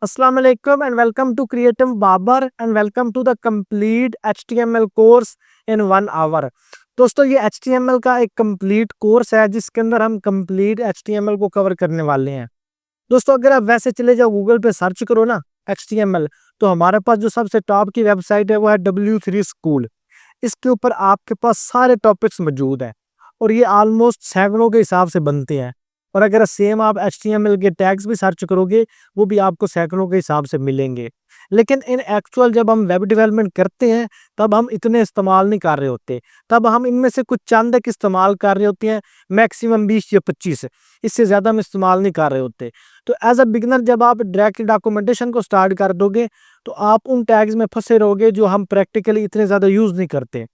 Assalamu alaikum and welcome to Creative Barber and welcome to the complete HTML course in 1 hour। दोस्तों ये HTML का एक complete course है जिसके अंदर हम कंप्लीट HTML को कवर करने वाले हैं। दोस्तों अगर आप वैसे चले जाओ गूगल पे सर्च करो ना HTML, तो हमारे पास जो सबसे टॉप की वेबसाइट है वो है W3 स्कूल। इसके ऊपर आपके पास सारे टॉपिक्स मौजूद हैं और ये ऑलमोस्ट सैकड़ों के हिसाब से बनते हैं। और अगर सेम आप HTML के टैग्स भी सर्च करोगे वो भी आपको सैकड़ों के हिसाब से मिलेंगे। लेकिन इन एक्चुअल जब हम वेब डेवलपमेंट करते हैं तब हम इतने इस्तेमाल नहीं कर रहे होते। तब हम इनमें से कुछ चंद एक इस्तेमाल कर रहे होते हैं, मैक्सिमम 20 या 25, इससे ज़्यादा हम इस्तेमाल नहीं कर रहे होते। तो एज अ बिगनर जब आप डायरेक्ट डॉक्यूमेंटेशन को स्टार्ट कर दोगे तो आप उन टैग्स में फंसे रहोगे जो हम प्रैक्टिकली इतने ज़्यादा यूज़ नहीं करते।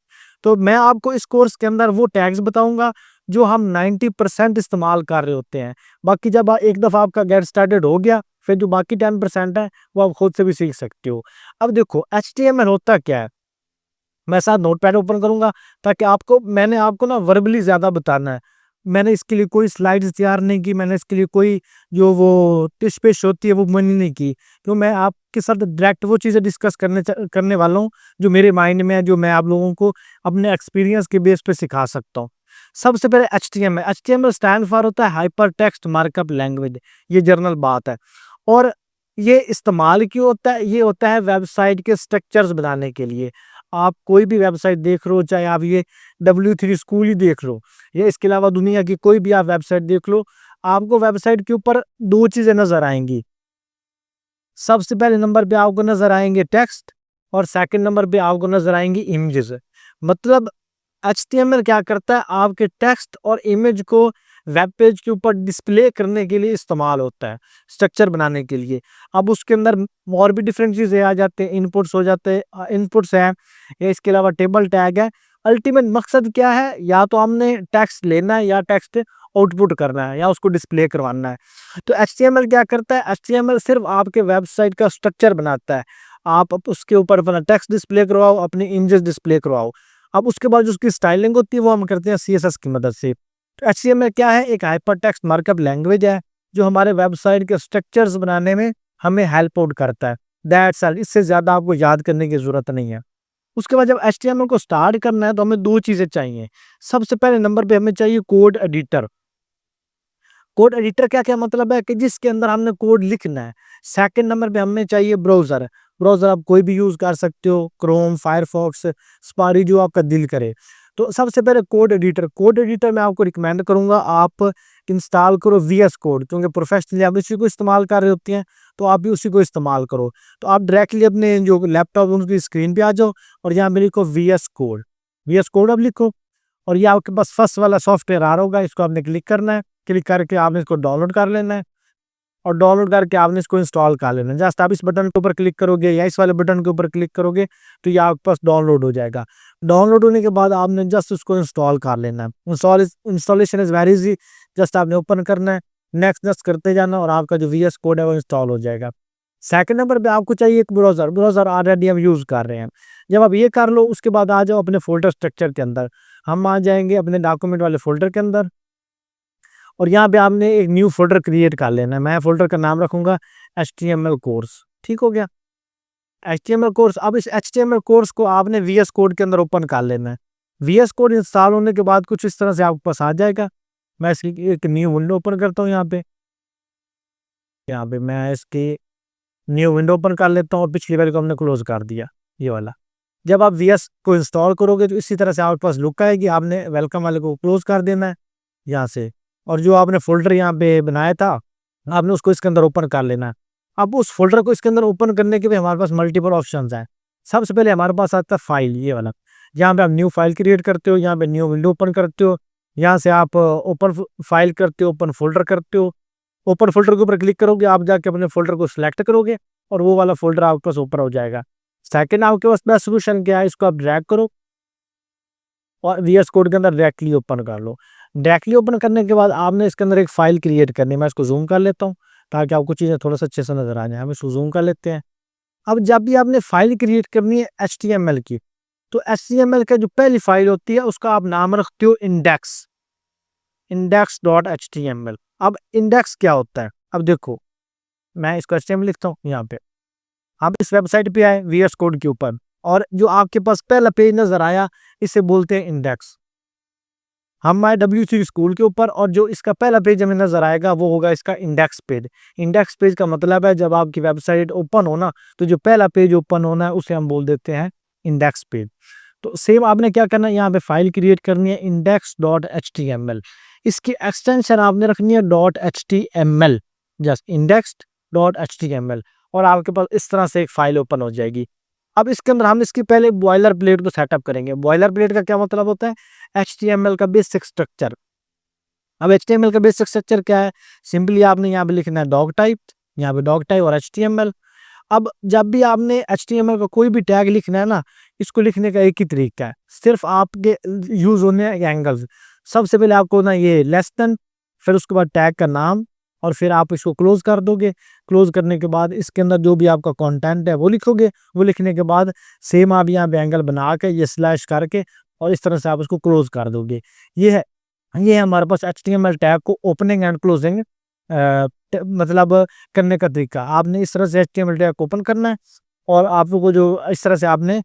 तो मैं आपको इस कोर्स के अंदर वो टैग्स बताऊंगा जो हम 90% इस्तेमाल कर रहे होते हैं। बाकी जब एक दफ़ा आपका गेट स्टार्टेड हो गया फिर जो बाकी 10% है वो आप खुद से भी सीख सकते हो। अब देखो HTML होता क्या है, मैं साथ नोटपैड ओपन करूंगा ताकि मैंने आपको ना वर्बली ज़्यादा बताना है। मैंने इसके लिए कोई स्लाइड्स तैयार नहीं की, मैंने इसके लिए कोई जो वो टिश पिश होती है वो मैंने नहीं की, क्यों मैं आपके साथ डायरेक्ट वो चीज़ें डिस्कस करने वाला हूँ जो मेरे माइंड में है, जो मैं आप लोगों को अपने एक्सपीरियंस के बेस पे सिखा सकता हूँ। सबसे पहले HTML स्टैंड फॉर होता है हाइपर टेक्स्ट मार्कअप लैंग्वेज। ये जनरल बात है। और ये इस्तेमाल क्यों होता है? ये होता है वेबसाइट के स्ट्रक्चर्स बनाने के लिए। आप कोई भी वेबसाइट देख लो, चाहे आप ये W3 स्कूल ही देख लो या इसके अलावा दुनिया की कोई भी आप वेबसाइट देख लो, आपको वेबसाइट के ऊपर 2 चीज़ें नज़र आएँगी। सबसे पहले नंबर पे आपको नज़र आएँगे टेक्स्ट और सेकंड नंबर पे आपको नज़र आएँगी इमेजेस। मतलब HTML क्या करता है, आपके टेक्स्ट और इमेज को वेब पेज के ऊपर डिस्प्ले करने के लिए इस्तेमाल होता है, स्ट्रक्चर बनाने के लिए। अब उसके अंदर और भी डिफरेंट चीज़ें आ जाते हैं, इनपुट्स हो जाते हैं, इनपुट्स हैं या इसके अलावा टेबल टैग है। अल्टीमेट मकसद क्या है, या तो हमने टेक्स्ट लेना है या टेक्स्ट आउटपुट करना है या उसको डिस्प्ले करवाना है। तो HTML क्या करता है, HTML सिर्फ आपके वेबसाइट का स्ट्रक्चर बनाता है। आप उसके ऊपर अपना टेक्स्ट डिस्प्ले करवाओ, अपनी इमेजेस डिस्प्ले करवाओ। अब उसके बाद जो उसकी स्टाइलिंग होती है वो हम करते हैं CSS की मदद से। तो HTML क्या है, एक हाइपरटेक्स्ट मार्कअप लैंग्वेज है जो हमारे वेबसाइट के स्ट्रक्चर्स बनाने में हमें हेल्प आउट करता है। दैट्स ऑल, इससे ज़्यादा आपको याद करने की ज़रूरत नहीं है। उसके बाद जब HTML को स्टार्ट करना है तो हमें 2 चीज़ें चाहिए। सबसे पहले नंबर पे हमें चाहिए कोड एडिटर। कोड एडिटर का क्या मतलब है कि जिसके अंदर हमने कोड लिखना है। सेकंड नंबर पे हमें चाहिए ब्राउज़र। ब्राउज़र आप कोई भी यूज़ कर सकते हो, क्रोम, फायरफॉक्स, सफारी, जो आपका दिल करे। तो सबसे पहले कोड एडिटर मैं आपको रिकमेंड करूँगा आप इंस्टॉल करो VS कोड, क्योंकि प्रोफेशनली आप इसी को इस्तेमाल कर रहे होते हैं, तो आप भी उसी को इस्तेमाल करो। तो आप डायरेक्टली अपने जो लैपटॉप है उनकी स्क्रीन पे आ जाओ और यहाँ पे लिखो VS कोड आप लिखो और ये आपके पास फर्स्ट वाला सॉफ्टवेयर आ रहा होगा, इसको आपने क्लिक करना है। क्लिक करके आपने इसको डाउनलोड कर लेना है और डाउनलोड करके आपने इसको इंस्टॉल कर लेना है। जस्ट आप इस बटन के ऊपर क्लिक करोगे या इस वाले बटन के ऊपर क्लिक करोगे तो ये आपके पास डाउनलोड हो जाएगा। डाउनलोड होने के बाद आपने जस्ट उसको इंस्टॉल कर लेना है। Installation is very easy. Just आपने ओपन करना है, नेक्स्ट नेक्स्ट करते जाना और आपका जो VS कोड है वो इंस्टॉल हो जाएगा। सेकंड नंबर पे आपको चाहिए एक ब्राउज़र ऑलरेडी हम यूज़ कर रहे हैं। जब आप ये कर लो उसके बाद आ जाओ अपने फ़ोल्डर स्ट्रक्चर के अंदर। हम आ जाएँगे अपने डॉक्यूमेंट वाले फ़ोल्डर के अंदर और यहाँ पे आपने एक न्यू फ़ोल्डर क्रिएट कर लेना है। मैं फ़ोल्डर का नाम रखूँगा HTML कोर्स, ठीक हो गया? HTML कोर्स, अब इस HTML कोर्स को आपने VS कोड के अंदर ओपन कर लेना है। VS कोड इंस्टॉल होने के बाद कुछ इस तरह से आपके पास आ जाएगा। मैं इसकी एक न्यू विंडो ओपन करता हूँ यहाँ पे। यहाँ पे मैं इसकी न्यू विंडो ओपन कर लेता हूँ और पिछली वाली को हमने क्लोज़ कर दिया, ये वाला। जब आप VS को इंस्टॉल करोगे तो इसी तरह से आपके पास लुक आएगी। आपने वेलकम वाले को क्लोज़ कर देना है यहाँ से और जो आपने फ़ोल्डर यहाँ पे बनाया था, आपने उसको इसके अंदर ओपन कर लेना है। अब उस फ़ोल्डर को इसके अंदर ओपन करने के लिए हमारे पास मल्टीपल ऑप्शंस हैं। सबसे पहले हमारे पास आता है फाइल, ये वाला। यहाँ पे आप न्यू फाइल क्रिएट करते हो, यहाँ पे न्यू विंडो ओपन करते हो, यहाँ से आप ओपन फाइल करते हो, ओपन फ़ोल्डर करते हो। ओपन फ़ोल्डर के ऊपर क्लिक करोगे, आप जाके अपने फ़ोल्डर को सिलेक्ट करोगे और वो वाला फ़ोल्डर आपके पास ओपन हो जाएगा। सेकंड आपके पास बेस्ट सॉल्यूशन क्या है, इसको आप ड्रैग करो और VS कोड के अंदर डायरेक्टली ओपन कर लो। डायरेक्टली ओपन करने के बाद आपने इसके अंदर एक फ़ाइल क्रिएट करनी है। मैं इसको ज़ूम कर लेता हूँ ताकि आपको चीज़ें थोड़ा-सा अच्छे से नज़र आ जाएँ। हम इसको ज़ूम कर लेते हैं। अब जब भी आपने फ़ाइल क्रिएट करनी है HTML की, तो HTML का जो पहली फ़ाइल होती है उसका आप नाम रखते हो इंडेक्स डॉट HTML। अब इंडेक्स क्या होता है? अब देखो, मैं इसको HTML लिखता हूँ यहाँ पे। आप इस वेबसाइट पे आए VS कोड के ऊपर, और जो आपके पास पहला पेज नजर आया इसे बोलते हैं इंडेक्स। हम आए W3 स्कूल के ऊपर, और जो इसका पहला पेज हमें नजर आएगा वो होगा इसका इंडेक्स पेज। इंडेक्स पेज का मतलब है जब आपकी वेबसाइट ओपन हो ना, तो जो पहला पेज ओपन होना है उसे हम बोल देते हैं इंडेक्स पेज। तो सेम आपने क्या करना है, यहाँ पे फाइल क्रिएट करनी है index.html। इसकी एक्सटेंशन आपने रखनी है .html, जस्ट index.html, और आपके पास इस तरह से एक फाइल ओपन हो जाएगी। अब इसके अंदर हम इसकी पहले बॉयलर प्लेट को सेटअप करेंगे। बॉयलर प्लेट का क्या मतलब होता है, HTML का बेसिक स्ट्रक्चर। अब HTML का बेसिक स्ट्रक्चर क्या है, सिंपली आपने यहाँ पे लिखना है डॉग टाइप, यहाँ पे डॉग टाइप और HTML। अब जब भी आपने HTML का कोई भी टैग लिखना है ना, इसको लिखने का एक ही तरीका है, सिर्फ आपके यूज होने हैं एंगल्स। सबसे पहले आपको ना ये लेस देन, फिर उसके बाद टैग का नाम, और फिर आप इसको क्लोज कर दोगे। क्लोज करने के बाद इसके अंदर जो भी आपका कंटेंट है वो लिखोगे। वो लिखने के बाद सेम आप यहाँ पे एंगल बना के ये स्लैश करके और इस तरह से आप उसको क्लोज कर दोगे। ये है हमारे पास HTML टैग को ओपनिंग एंड क्लोजिंग मतलब करने का तरीका। आपने इस तरह से HTML टैग ओपन करना है, और आपको जो इस तरह से आपने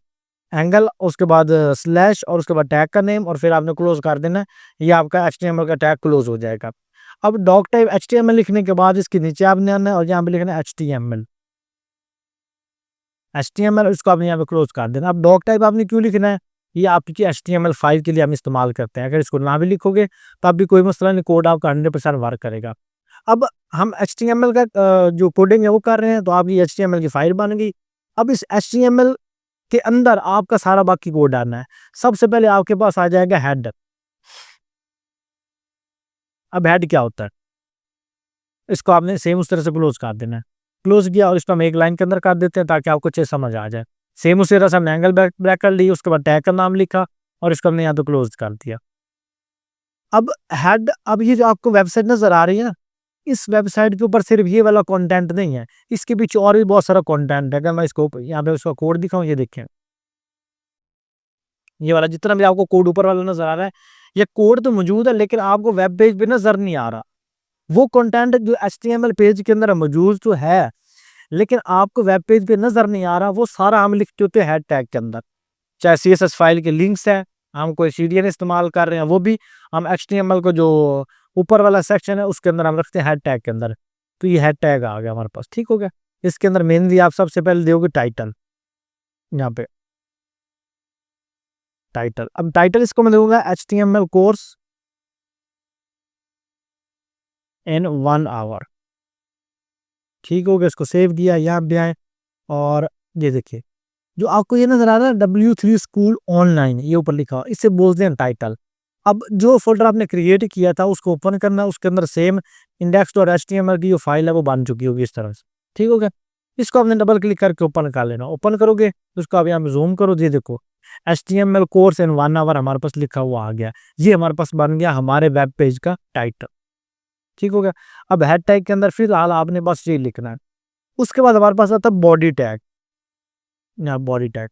एंगल, उसके बाद स्लैश, और उसके बाद टैग का नेम, और फिर आपने क्लोज कर देना है। ये आपका HTML का टैग क्लोज हो जाएगा। अब डॉक टाइप HTML लिखने के बाद इसके नीचे आपने आना है और यहाँ पे लिखना है HTML, इसको आपने यहाँ पे क्लोज कर देना। अब डॉक टाइप आपने क्यों लिखना है, ये आपकी HTML फाइल के लिए हम इस्तेमाल करते हैं। अगर इसको ना भी लिखोगे तो भी कोई मसला नहीं, कोड आपका 100% वर्क करेगा। अब हम HTML का जो कोडिंग है वो कर रहे हैं, तो आपकी HTML की फाइल बन गई। अब इस HTML के अंदर आपका सारा बाकी कोड डालना है। सबसे पहले आपके पास आ जाएगा हेड। अब हेड क्या होता है, इसको आपने सेम उस तरह से क्लोज कर देना है। क्लोज किया और इसको हम एक लाइन के अंदर कर देते हैं ताकि आपको अच्छे समझ आ जाए। सेम उसी तरह से हमने एंगल ब्रैकेट कर ली, उसके बाद टैग का नाम लिखा और इसको हमने यहाँ तो क्लोज कर दिया। अब हेड, अब ये जो आपको वेबसाइट नजर आ रही है, इस वेबसाइट के ऊपर सिर्फ ये वाला कंटेंट नहीं है, इसके पीछे और भी बहुत सारा कंटेंट है। अगर मैं इसको यहाँ पे उसका कोड दिखाऊं, ये देखें, ये वाला जितना भी आपको कोड ऊपर वाला नजर आ रहा है, ये कोड तो मौजूद है लेकिन आपको वेब पेज पे नजर नहीं आ रहा। वो कंटेंट जो HTML पेज के अंदर मौजूद तो है, लेकिन आपको वेब पेज पे नजर नहीं आ रहा, वो सारा हम लिखते होते हैं हेड टैग के अंदर। चाहे CSS फाइल के लिंक्स है, हम कोई CDN इस्तेमाल कर रहे हैं, वो भी हम HTML को जो ऊपर वाला सेक्शन है उसके अंदर हम रखते हैं हेड टैग के अंदर। तो ये हेड टैग आ गया हमारे पास, ठीक हो गया। इसके अंदर मेनली आप सबसे पहले दोगे टाइटल, यहाँ पे टाइटल। अब टाइटल इसको मैं दूंगा HTML कोर्स इन 1 आवर, ठीक हो गया। इसको सेव किया, यहाँ पे आए और ये देखिए जो आपको ये नजर आ रहा है W3 स्कूल ऑनलाइन, ये ऊपर लिखा हुआ, इससे बोलते हैं टाइटल। अब जो फोल्डर आपने क्रिएट किया था उसको ओपन करना, उसके अंदर सेम index.html की जो फाइल है वो बन चुकी होगी इस तरह से, ठीक हो गया। इसको आपने डबल क्लिक करके ओपन कर लेना। ओपन करोगे तो उसको आप यहाँ पे जूम करो, ये देखो HTML कोर्स इन 1 आवर हमारे पास लिखा हुआ आ गया। ये हमारे पास बन गया हमारे वेब पेज का टाइटल, ठीक हो गया। अब हेड टैग के अंदर फिलहाल आपने बस ये लिखना है। उसके बाद हमारे पास आता है बॉडी टैग, यहाँ बॉडी टैग।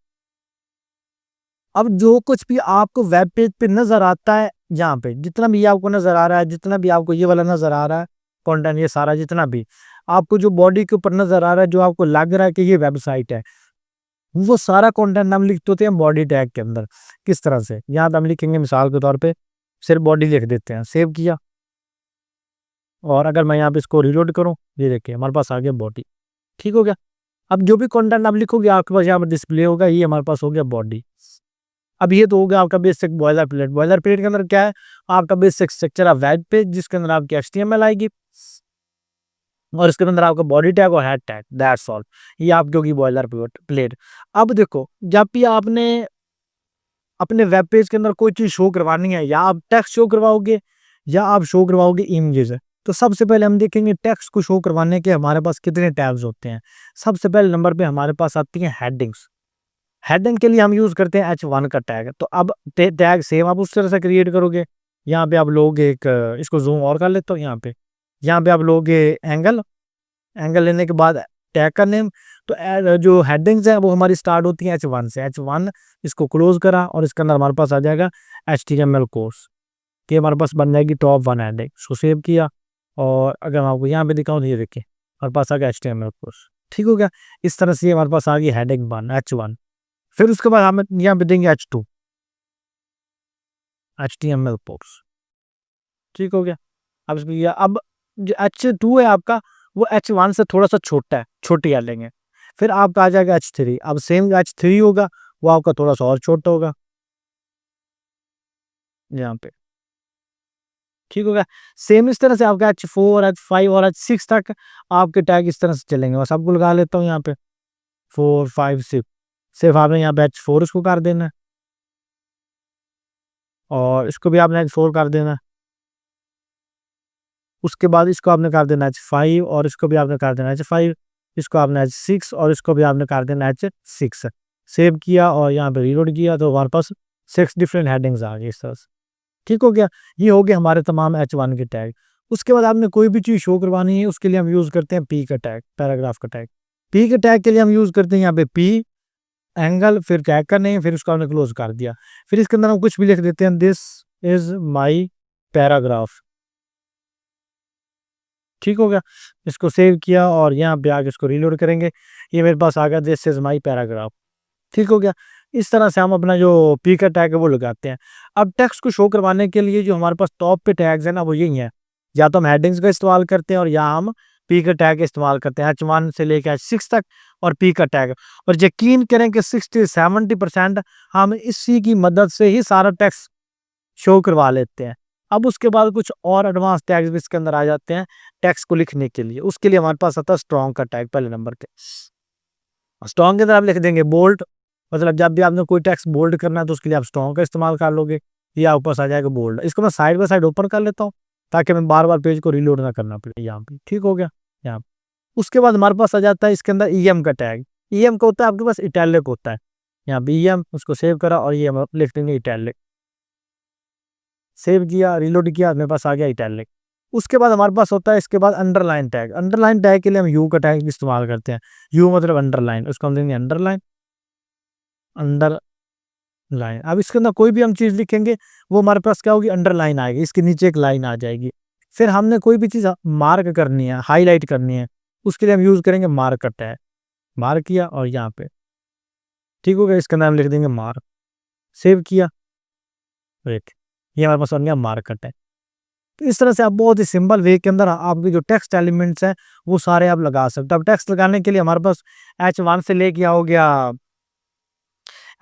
अब जो कुछ भी आपको वेब पेज पे नजर आता है, यहाँ पे जितना भी आपको नजर आ रहा है, जितना भी आपको ये वाला नजर आ रहा है कंटेंट, ये सारा जितना भी आपको जो बॉडी के ऊपर नजर आ रहा है, जो आपको लग रहा है कि ये वेबसाइट है, वो सारा कंटेंट हम लिखते होते हैं बॉडी टैग के अंदर। किस तरह से, यहाँ पे हम लिखेंगे मिसाल के तौर पे सिर्फ बॉडी लिख देते हैं, सेव किया, और अगर मैं यहाँ पे इसको रिलोड करूँ, ये देखिए हमारे पास आ गया बॉडी, ठीक हो गया। अब जो भी कंटेंट आप लिखोगे आपके पास यहाँ पर डिस्प्ले होगा, ये हमारे पास हो गया बॉडी। अब ये तो हो गया आपका basic boiler plate. Boiler plate के अंदर क्या है, आपका basic structure of web page, जिसके अंदर आपकी HTML आएगी और इसके अंदर आपका बॉडी टैग और हेड टैग, दैट्स ऑल। ये आपकी होगी बॉयलर प्लेट। अब देखो, जब भी आपने अपने वेब पेज के अंदर कोई चीज शो करवानी है, या आप टेक्स्ट शो करवाओगे या आप शो करवाओगे इमेजेस, तो सबसे पहले हम देखेंगे टेक्स्ट को शो करवाने के हमारे पास कितने टैब्स होते हैं। सबसे पहले नंबर पे हमारे पास आती है हेडिंग्स। हेडिंग के लिए हम यूज करते हैं H1 का टैग। तो अब टैग सेम आप उस तरह से क्रिएट करोगे। यहाँ पे आप लोग एक इसको जूम और कर लेते हो, यहाँ पे आप लोग एंगल, लेने के बाद टैग का नेम। तो जो हेडिंग्स है वो हमारी स्टार्ट होती है H1 से। H1 इसको क्लोज करा और इसके अंदर हमारे पास आ जाएगा HTML कोर्स, कि हमारे पास बन जाएगी टॉप 1 हेडिंग। इसको सेव किया, और अगर मैं आपको यहाँ पे दिखाऊँ तो ये देखिए हमारे पास आ गया HTML कोर्स। ठीक हो गया। इस तरह से हमारे पास आ गई हेडिंग 1 H1। फिर उसके बाद हम यहाँ पे देंगे H2 HTML कोर्स। ठीक हो गया। अब इसमें अब जो H2 है आपका, वो H1 से थोड़ा सा छोटा है, छोटी कर लेंगे। फिर आपका आ जाएगा H3। अब सेम H3 होगा, वो आपका थोड़ा सा और छोटा होगा यहाँ पे। ठीक हो गया। सेम इस तरह से आपका H4 H5 और H6 तक आपके टैग इस तरह से चलेंगे। बस आपको लगा लेता हूँ यहाँ पे 4 5 6। सिर्फ आपने यहाँ पे H4 इसको कर देना है और इसको भी आपने H4 कर देना है। उसके बाद इसको आपने कर देना H5 और इसको भी आपने कर देना H5। इसको आपने H6 और इसको भी आपने कर देना H6। सेव किया और यहाँ पे रीलोड किया तो हमारे पास 6 डिफरेंट हेडिंग्स आ गई इस तरह से। ठीक हो गया। ये हो गए हमारे तमाम H1 के टैग। उसके बाद आपने कोई भी चीज़ शो करवानी है, उसके लिए हम यूज़ करते हैं पी का टैग, पैराग्राफ का टैग। पी के टैग के लिए हम यूज़ करते हैं यहाँ पे पी एंगल, फिर टैग का नेम, फिर उसको हमने क्लोज कर दिया। फिर इसके अंदर हम कुछ भी लिख देते हैं, दिस इज माई पैराग्राफ। ठीक हो गया। इसको सेव किया और यहाँ पे आके इसको रीलोड करेंगे। ये मेरे पास आ गया, दिस इज माई पैराग्राफ। ठीक हो गया। इस तरह से हम अपना जो पी का टैग है वो लगाते हैं। अब टेक्स्ट को शो करवाने के लिए जो हमारे पास टॉप पे टैग्स है ना, वो यही है। या तो हम हेडिंग्स का इस्तेमाल करते हैं और या हम पी का टैग इस्तेमाल करते हैं, H1 से लेकर H6 तक और पी का टैग। और यकीन करें कि 60-70% हम इसी की मदद से ही सारा टेक्स्ट शो करवा लेते हैं। अब उसके बाद कुछ और एडवांस टैग्स भी इसके अंदर आ जाते हैं टेक्स्ट को लिखने के लिए। उसके लिए हमारे पास आता है स्ट्रॉन्ग का टैग पहले नंबर के। स्ट्रॉन्ग के अंदर आप लिख देंगे बोल्ड, मतलब जब भी आपने कोई टेक्स्ट बोल्ड करना है तो उसके लिए आप स्ट्रॉन्ग का इस्तेमाल कर लोगे, या ऊपर से आ जाएगा बोल्ड। इसको मैं साइड बाय साइड ओपन कर लेता हूँ ताकि मैं बार बार पेज को रीलोड ना करना पड़े यहाँ पे। ठीक हो गया यहाँ पे। उसके बाद हमारे पास आ जाता है इसके अंदर EM का टैग। EM का होता है आपके पास इटैलिक होता है, यहाँ पे EM, उसको सेव करा और ये हम लिख देंगे इटैलिक। सेव किया, रीलोड किया, मेरे पास आ गया इटैलिक। उसके बाद हमारे पास होता है इसके बाद अंडरलाइन टैग। अंडरलाइन टैग के लिए हम यू का टैग इस्तेमाल करते हैं। यू मतलब अंडरलाइन, उसको हम देंगे अंडरलाइन। अंडरलाइन, अब इसके अंदर कोई भी हम चीज़ लिखेंगे वो हमारे पास क्या होगी, अंडरलाइन आएगी, इसके नीचे एक लाइन आ जाएगी। फिर हमने कोई भी चीज़ मार्क करनी है, हाईलाइट करनी है, उसके लिए हम यूज़ करेंगे मार्क का टैग। मार्क किया और यहाँ पे ठीक हो गया, इसके अंदर हम लिख देंगे मार्क। सेव किया, वेट, ये हमारे पास बन गया मार्क का टैग। तो इस तरह से आप बहुत ही सिंपल वे के अंदर आपके जो टेक्स्ट एलिमेंट्स हैं वो सारे आप लगा सकते हो। अब टेक्स्ट लगाने के लिए हमारे पास H1 से लेके हो गया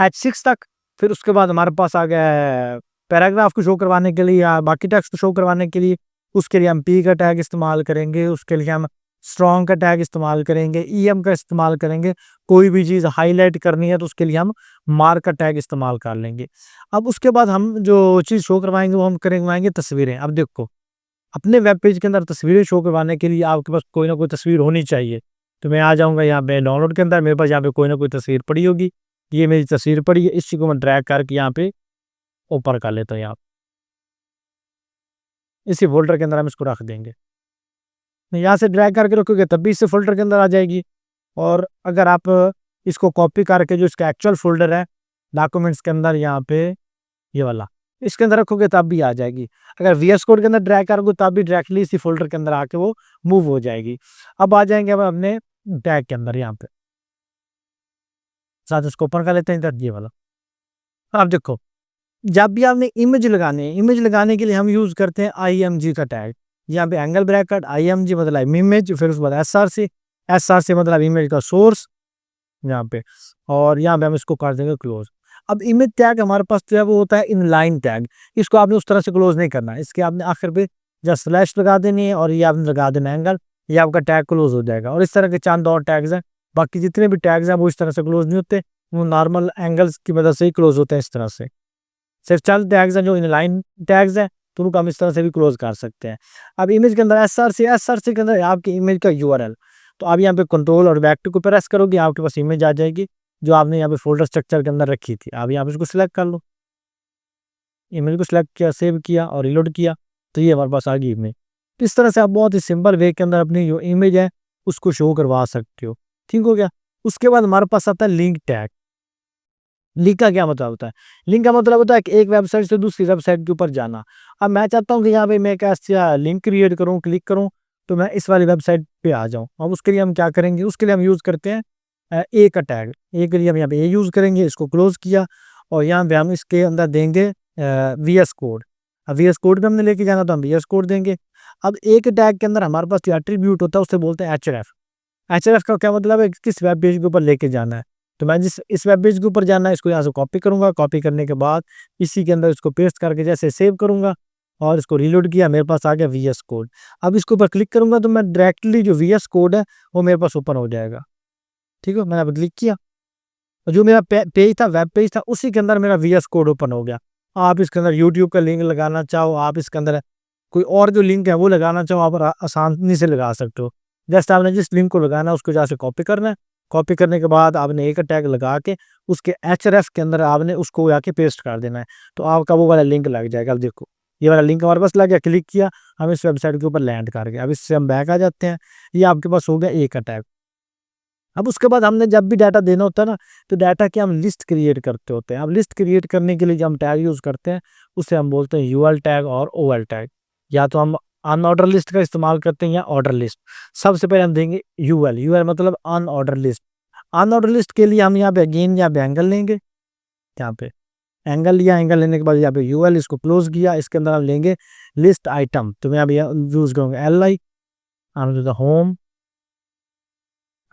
H6 तक। फिर उसके बाद हमारे पास आ गया है पैराग्राफ को शो करवाने के लिए या बाकी टेक्स्ट को शो करवाने के लिए, उसके लिए हम पी का टैग इस्तेमाल करेंगे। उसके लिए हम स्ट्रॉन्ग का टैग इस्तेमाल करेंगे, EM का इस्तेमाल करेंगे। कोई भी चीज़ हाईलाइट करनी है तो उसके लिए हम मार्क का टैग इस्तेमाल कर लेंगे। अब उसके बाद हम जो चीज़ शो करवाएंगे वो हम करवाएंगे तस्वीरें। अब देखो, अपने वेब पेज के अंदर तस्वीरें शो करवाने के लिए आपके पास कोई ना कोई तस्वीर होनी चाहिए। तो मैं आ जाऊँगा यहाँ पे डाउनलोड के अंदर, मेरे पास यहाँ पे कोई ना कोई तस्वीर पड़ी होगी। ये मेरी तस्वीर पड़ी है, इसी को मैं ड्रैग करके यहाँ पे ऊपर कर लेता हूँ। यहाँ इसी फ़ोल्डर के अंदर हम इसको रख देंगे। यहाँ से ड्रैग करके रखोगे तब भी इसी फ़ोल्डर के अंदर आ जाएगी। और अगर आप इसको कॉपी करके जो इसका एक्चुअल फ़ोल्डर है डॉक्यूमेंट्स के अंदर, यहाँ पे ये वाला, इसके अंदर रखोगे तब भी आ जाएगी। अगर VS कोड के अंदर ड्रैग करोगे तब भी डायरेक्टली इसी फ़ोल्डर के अंदर आके वो मूव हो जाएगी। अब आ जाएंगे हम अपने टैग के अंदर, यहाँ पे साथ इसको ओपन कर लेते हैं इधर, ये वाला। अब देखो, जब भी आपने इमेज लगानी है, इमेज लगाने के लिए हम यूज़ करते हैं IMG का टैग। यहाँ पे एंगल ब्रैकेट, IMG मतलब इमेज, फिर उसके बाद SRC, SRC मतलब इमेज का सोर्स यहाँ पे, और यहाँ पे हम इसको कर देंगे क्लोज। अब इमेज टैग हमारे पास जो है वो होता है इनलाइन टैग। इसको आपने उस तरह से क्लोज नहीं करना है, इसके आपने आखिर पे जस्ट स्लैश लगा देनी है और ये आपने लगा देना एंगल, ये आपका टैग क्लोज हो जाएगा। और इस तरह के चंद और टैग्स हैं, बाकी जितने भी टैग्स हैं वो इस तरह से क्लोज नहीं होते, वो नॉर्मल एंगल्स की मदद से ही क्लोज होते हैं इस तरह से। सिर्फ चंद टैग्स हैं जो इनलाइन टैग्स हैं, तो उनको हम इस तरह से भी क्लोज कर सकते हैं। अब इमेज के अंदर SRC के अंदर आपकी इमेज का URL, तो आप यहाँ पे कंट्रोल और बैक टू को प्रेस करोगे, आपके पास इमेज आ जाएगी जो आपने यहाँ पे फोल्डर स्ट्रक्चर के अंदर रखी थी। आप यहाँ पे इसको सिलेक्ट कर लो, इमेज को सिलेक्ट किया, सेव किया और रिलोड किया, तो ये हमारे पास आ गई इमेज। तो इस तरह से आप बहुत ही सिंपल वे के अंदर अपनी जो इमेज है उसको शो करवा सकते हो। ठीक हो गया। उसके बाद हमारे पास आता है लिंक टैग। लिंक का क्या मतलब होता है? लिंक का मतलब होता है कि एक वेबसाइट से दूसरी वेबसाइट के ऊपर जाना। अब मैं चाहता हूँ कि यहाँ पे मैं एक ऐसा लिंक क्रिएट करूँ, क्लिक करूँ तो मैं इस वाली वेबसाइट पे आ जाऊँ। अब उसके लिए हम क्या करेंगे, उसके लिए हम यूज़ करते हैं ए का टैग। ए के लिए हम यहाँ पे ए यूज़ करेंगे, इसको क्लोज़ किया और यहाँ पे हम इसके अंदर देंगे वीएस कोड। अब वीएस कोड पे हमने लेके जाना तो हम वीएस कोड देंगे। अब ए के टैग के अंदर हमारे पास जो एट्रीब्यूट होता है उसे बोलते हैं एचरेफ। एचरेफ का क्या मतलब है, किस वेब पेज के ऊपर लेके जाना है। तो मैं जिस इस वेब पेज के ऊपर जाना है इसको यहाँ से कॉपी करूंगा, कॉपी करने के बाद इसी के अंदर इसको पेस्ट करके जैसे सेव करूंगा और इसको रीलोड किया, मेरे पास आ गया वीएस कोड। अब इसके ऊपर क्लिक करूंगा तो मैं डायरेक्टली जो वीएस कोड है वो मेरे पास ओपन हो जाएगा। ठीक है, मैंने अब क्लिक किया और जो मेरा पेज था, वेब पेज था, उसी के अंदर मेरा वीएस कोड ओपन हो गया। आप इसके अंदर यूट्यूब का लिंक लगाना चाहो, आप इसके अंदर कोई और जो लिंक है वो लगाना चाहो, आप आसानी से लगा सकते हो। जस्ट आपने जिस लिंक को लगाना है उसको जहाँ से कॉपी करना है, कॉपी करने के बाद आपने एक टैग लगा के उसके एचरेफ के अंदर आपने उसको जाके पेस्ट कर देना है, तो आपका वो वाला लिंक लग जाएगा। अब देखो ये वाला लिंक हमारे पास लग गया, क्लिक किया, हम इस वेबसाइट के ऊपर लैंड कर गए। अब इससे हम बैक आ जाते हैं, ये आपके पास हो गया एक टैग। अब उसके बाद हमने जब भी डाटा देना होता है ना, तो डाटा की हम लिस्ट क्रिएट करते होते हैं। अब लिस्ट क्रिएट करने के लिए जो हम टैग यूज करते हैं उसे हम बोलते हैं यूएल टैग और ओएल टैग। या तो हम अनऑर्डर लिस्ट का इस्तेमाल करते हैं या ऑर्डर लिस्ट। सबसे पहले हम देंगे यूएल। यूएल मतलब अनऑर्डर लिस्ट। अनऑर्डर लिस्ट के लिए हम यहाँ पे अगेन यहाँ पे एंगल लेंगे, यहाँ पे एंगल लिया, एंगल लेने के बाद यहाँ पे यूएल, इसको क्लोज किया, इसके अंदर हम लेंगे लिस्ट आइटम। तो मैं अभी यूज करूंगा एल आई, होम,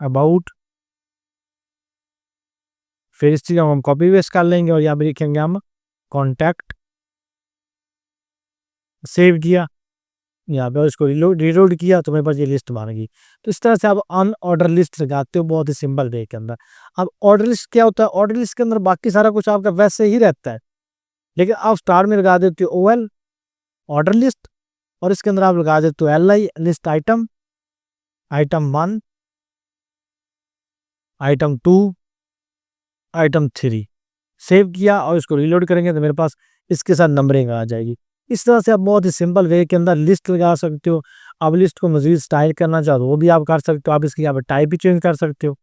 अबाउट, फिर इस चीज़ को हम कॉपी पेस्ट कर लेंगे और यहाँ पे लिखेंगे हम कॉन्टैक्ट, सेव किया, यहाँ पे और इसको रीलोड किया तो मेरे पास ये लिस्ट बन गई। तो इस तरह से आप अनऑर्डर लिस्ट लगाते हो बहुत ही सिंपल वे के अंदर। अब ऑर्डर लिस्ट क्या होता है, ऑर्डर लिस्ट के अंदर बाकी सारा कुछ आपका वैसे ही रहता है, लेकिन आप स्टार में लगा देते हो ओएल ऑर्डर लिस्ट और इसके अंदर आप लगा देते हो L I list item, item 1, item 2, item 3, save किया और इसको रीलोड करेंगे तो मेरे पास इसके साथ नंबरिंग आ जाएगी। इस तरह से आप बहुत ही सिंपल वे के अंदर लिस्ट लगा सकते हो। आप लिस्ट को मजीद स्टाइल करना चाहो तो वो भी आप कर सकते हो। आप इसकी यहाँ पे टाइप भी चेंज कर सकते हो।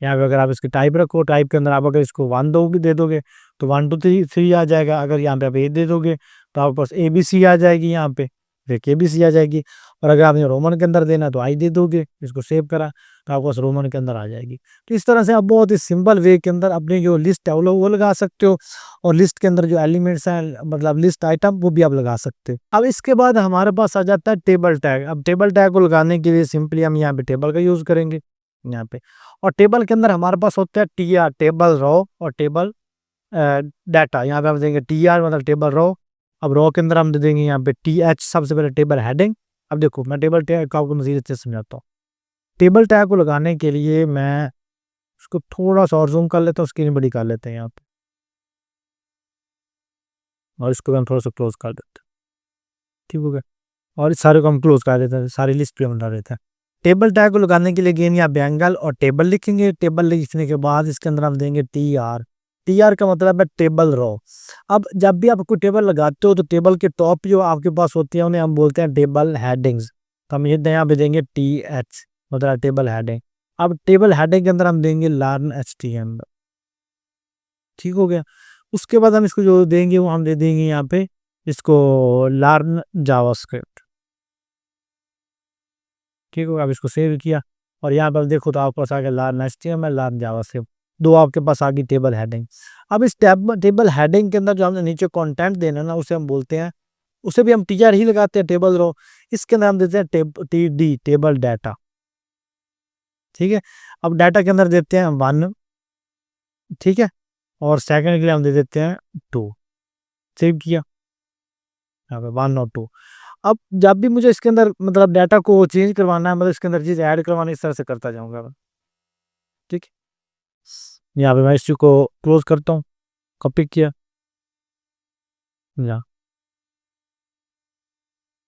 यहाँ पे अगर आप इसकी टाइप रखो, टाइप के अंदर आप अगर इसको 1 2 भी दे दोगे तो 1 2 3 3 आ जाएगा। अगर यहाँ पे आप ए दे दोगे तो आपके पास ए बी सी आ जाएगी, यहाँ पे फिर के बी सी आ जाएगी। और अगर आपने रोमन के अंदर देना तो आई दे दोगे, इसको सेव करा तो आपके पास रोमन के अंदर आ जाएगी। तो इस तरह से आप बहुत ही सिंपल वे के अंदर अपनी जो लिस्ट है वो लगा सकते हो और लिस्ट के अंदर जो एलिमेंट्स हैं मतलब लिस्ट आइटम वो भी आप लगा सकते हो। अब इसके बाद हमारे पास आ जाता है टेबल टैग। अब टेबल टैग को लगाने के लिए सिंपली हम यहाँ पे टेबल का यूज करेंगे यहाँ पे, और टेबल के अंदर हमारे पास होता है टी आर टेबल रो और टेबल डाटा। यहाँ पे हम देंगे टी आर मतलब टेबल रो। अब रो के अंदर हम दे देंगे यहाँ पे टी एच, सबसे पहले टेबल हेडिंग। अब देखो मैं टेबल टैग को आपको मजीद अच्छे से समझाता हूँ। टेबल टैग को लगाने के लिए मैं उसको थोड़ा सा और जूम कर लेता हूँ, स्क्रीन बड़ी कर लेते हैं यहाँ पे और इसको हम थोड़ा सा क्लोज कर देते हैं। ठीक हो गया, और इस सारे को हम क्लोज कर देते हैं, सारी लिस्ट पे हम डाल देते हैं। टेबल टैग को लगाने के लिए गेन या बैंगल और टेबल लिखेंगे। टेबल लिखने के बाद इसके अंदर हम देंगे टी आर। टी आर का मतलब है टेबल रो। अब जब भी आप कोई टेबल लगाते हो तो टेबल के टॉप जो आपके पास होती है उन्हें हम बोलते हैं टेबल हेडिंग्स। तो हम ये यहाँ पे देंगे टी एच मतलब टेबल हेडिंग। अब टेबल हेडिंग के अंदर हम देंगे लर्न एच टी एम। ठीक हो गया, उसके बाद हम इसको जो देंगे वो हम दे देंगे यहाँ पे इसको लर्न जावास्क्रिप्ट। ठीक होगा, अब इसको सेव किया और यहाँ पर देखो तो आपके पास आ गया लर्न एचटीएमएल, लर्न जावास्क्रिप्ट, दो आपके पास आ गई टेबल हेडिंग। अब इस टेबल हेडिंग के अंदर जो हमने नीचे कंटेंट देना ना उसे हम बोलते हैं, उसे भी हम टीआर ही लगाते हैं टेबल रो। इसके अंदर हम देते हैं टी डी टेबल डाटा। ठीक है, अब डाटा के अंदर देते हैं 1, ठीक है, और सेकंड के लिए हम दे देते हैं 2। सेव किया, यहाँ पे 1 और 2। अब जब भी मुझे इसके अंदर मतलब डाटा को चेंज करवाना है, मतलब इसके अंदर चीज ऐड करवाना है, इस तरह से करता जाऊंगा मैं। ठीक है, यहाँ पे मैं इस चीज को क्लोज करता हूँ, कॉपी किया, यहाँ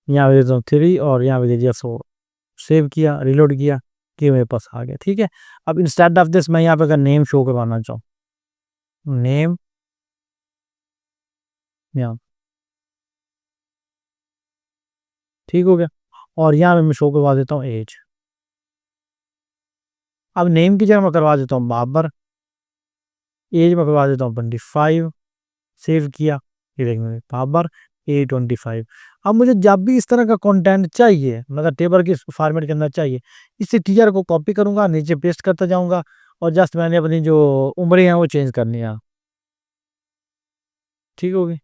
पे देता हूँ 3 और यहाँ पे दे दिया 4। सेव किया, रिलोड किया कि मेरे पास आ गया। ठीक है, अब इंस्टेड ऑफ दिस मैं यहाँ पे अगर नेम शो करवाना चाहूँ, नेम यहाँ, ठीक हो गया, और यहाँ पे मैं शो करवा देता हूँ एज। अब नेम की जगह मैं करवा देता हूँ बाबर, एज में करवा देता हूँ 25। सेव किया, ये देखिए बाबर A25। अब मुझे जब भी इस तरह का कंटेंट चाहिए, मतलब टेबल के फॉर्मेट के अंदर चाहिए, इसी टीआर को कॉपी करूंगा, नीचे पेस्ट करता जाऊंगा और जस्ट मैंने अपनी जो उम्रें हैं वो चेंज करनी है। ठीक होगी,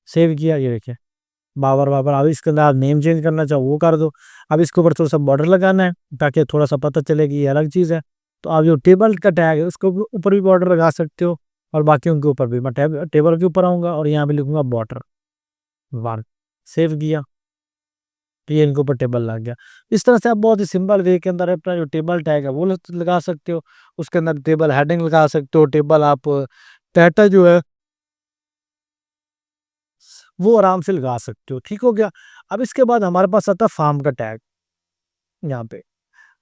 सेव किया, ये देखिए बाबर बाबर। अब इसके अंदर आप नेम चेंज करना चाहो वो कर दो। अब इसके ऊपर थोड़ा सा बॉर्डर लगाना है ताकि थोड़ा सा पता चले कि ये अलग चीज़ है। तो आप जो टेबल का टैग है उसके ऊपर भी बॉर्डर लगा सकते हो और बाकी उनके ऊपर भी। मैं टेबल के ऊपर आऊंगा और यहाँ पे लिखूंगा बॉर्डर 1, सेव किया, तो ये इनके ऊपर टेबल लग गया। इस तरह से आप बहुत ही सिंपल वे के अंदर अपना जो टेबल टैग है वो लगा सकते हो। उसके अंदर टेबल हेडिंग लगा सकते हो, टेबल आप टाइटल जो है वो आराम से लगा सकते हो। ठीक हो गया। अब इसके बाद हमारे पास आता है फार्म का टैग। यहाँ पे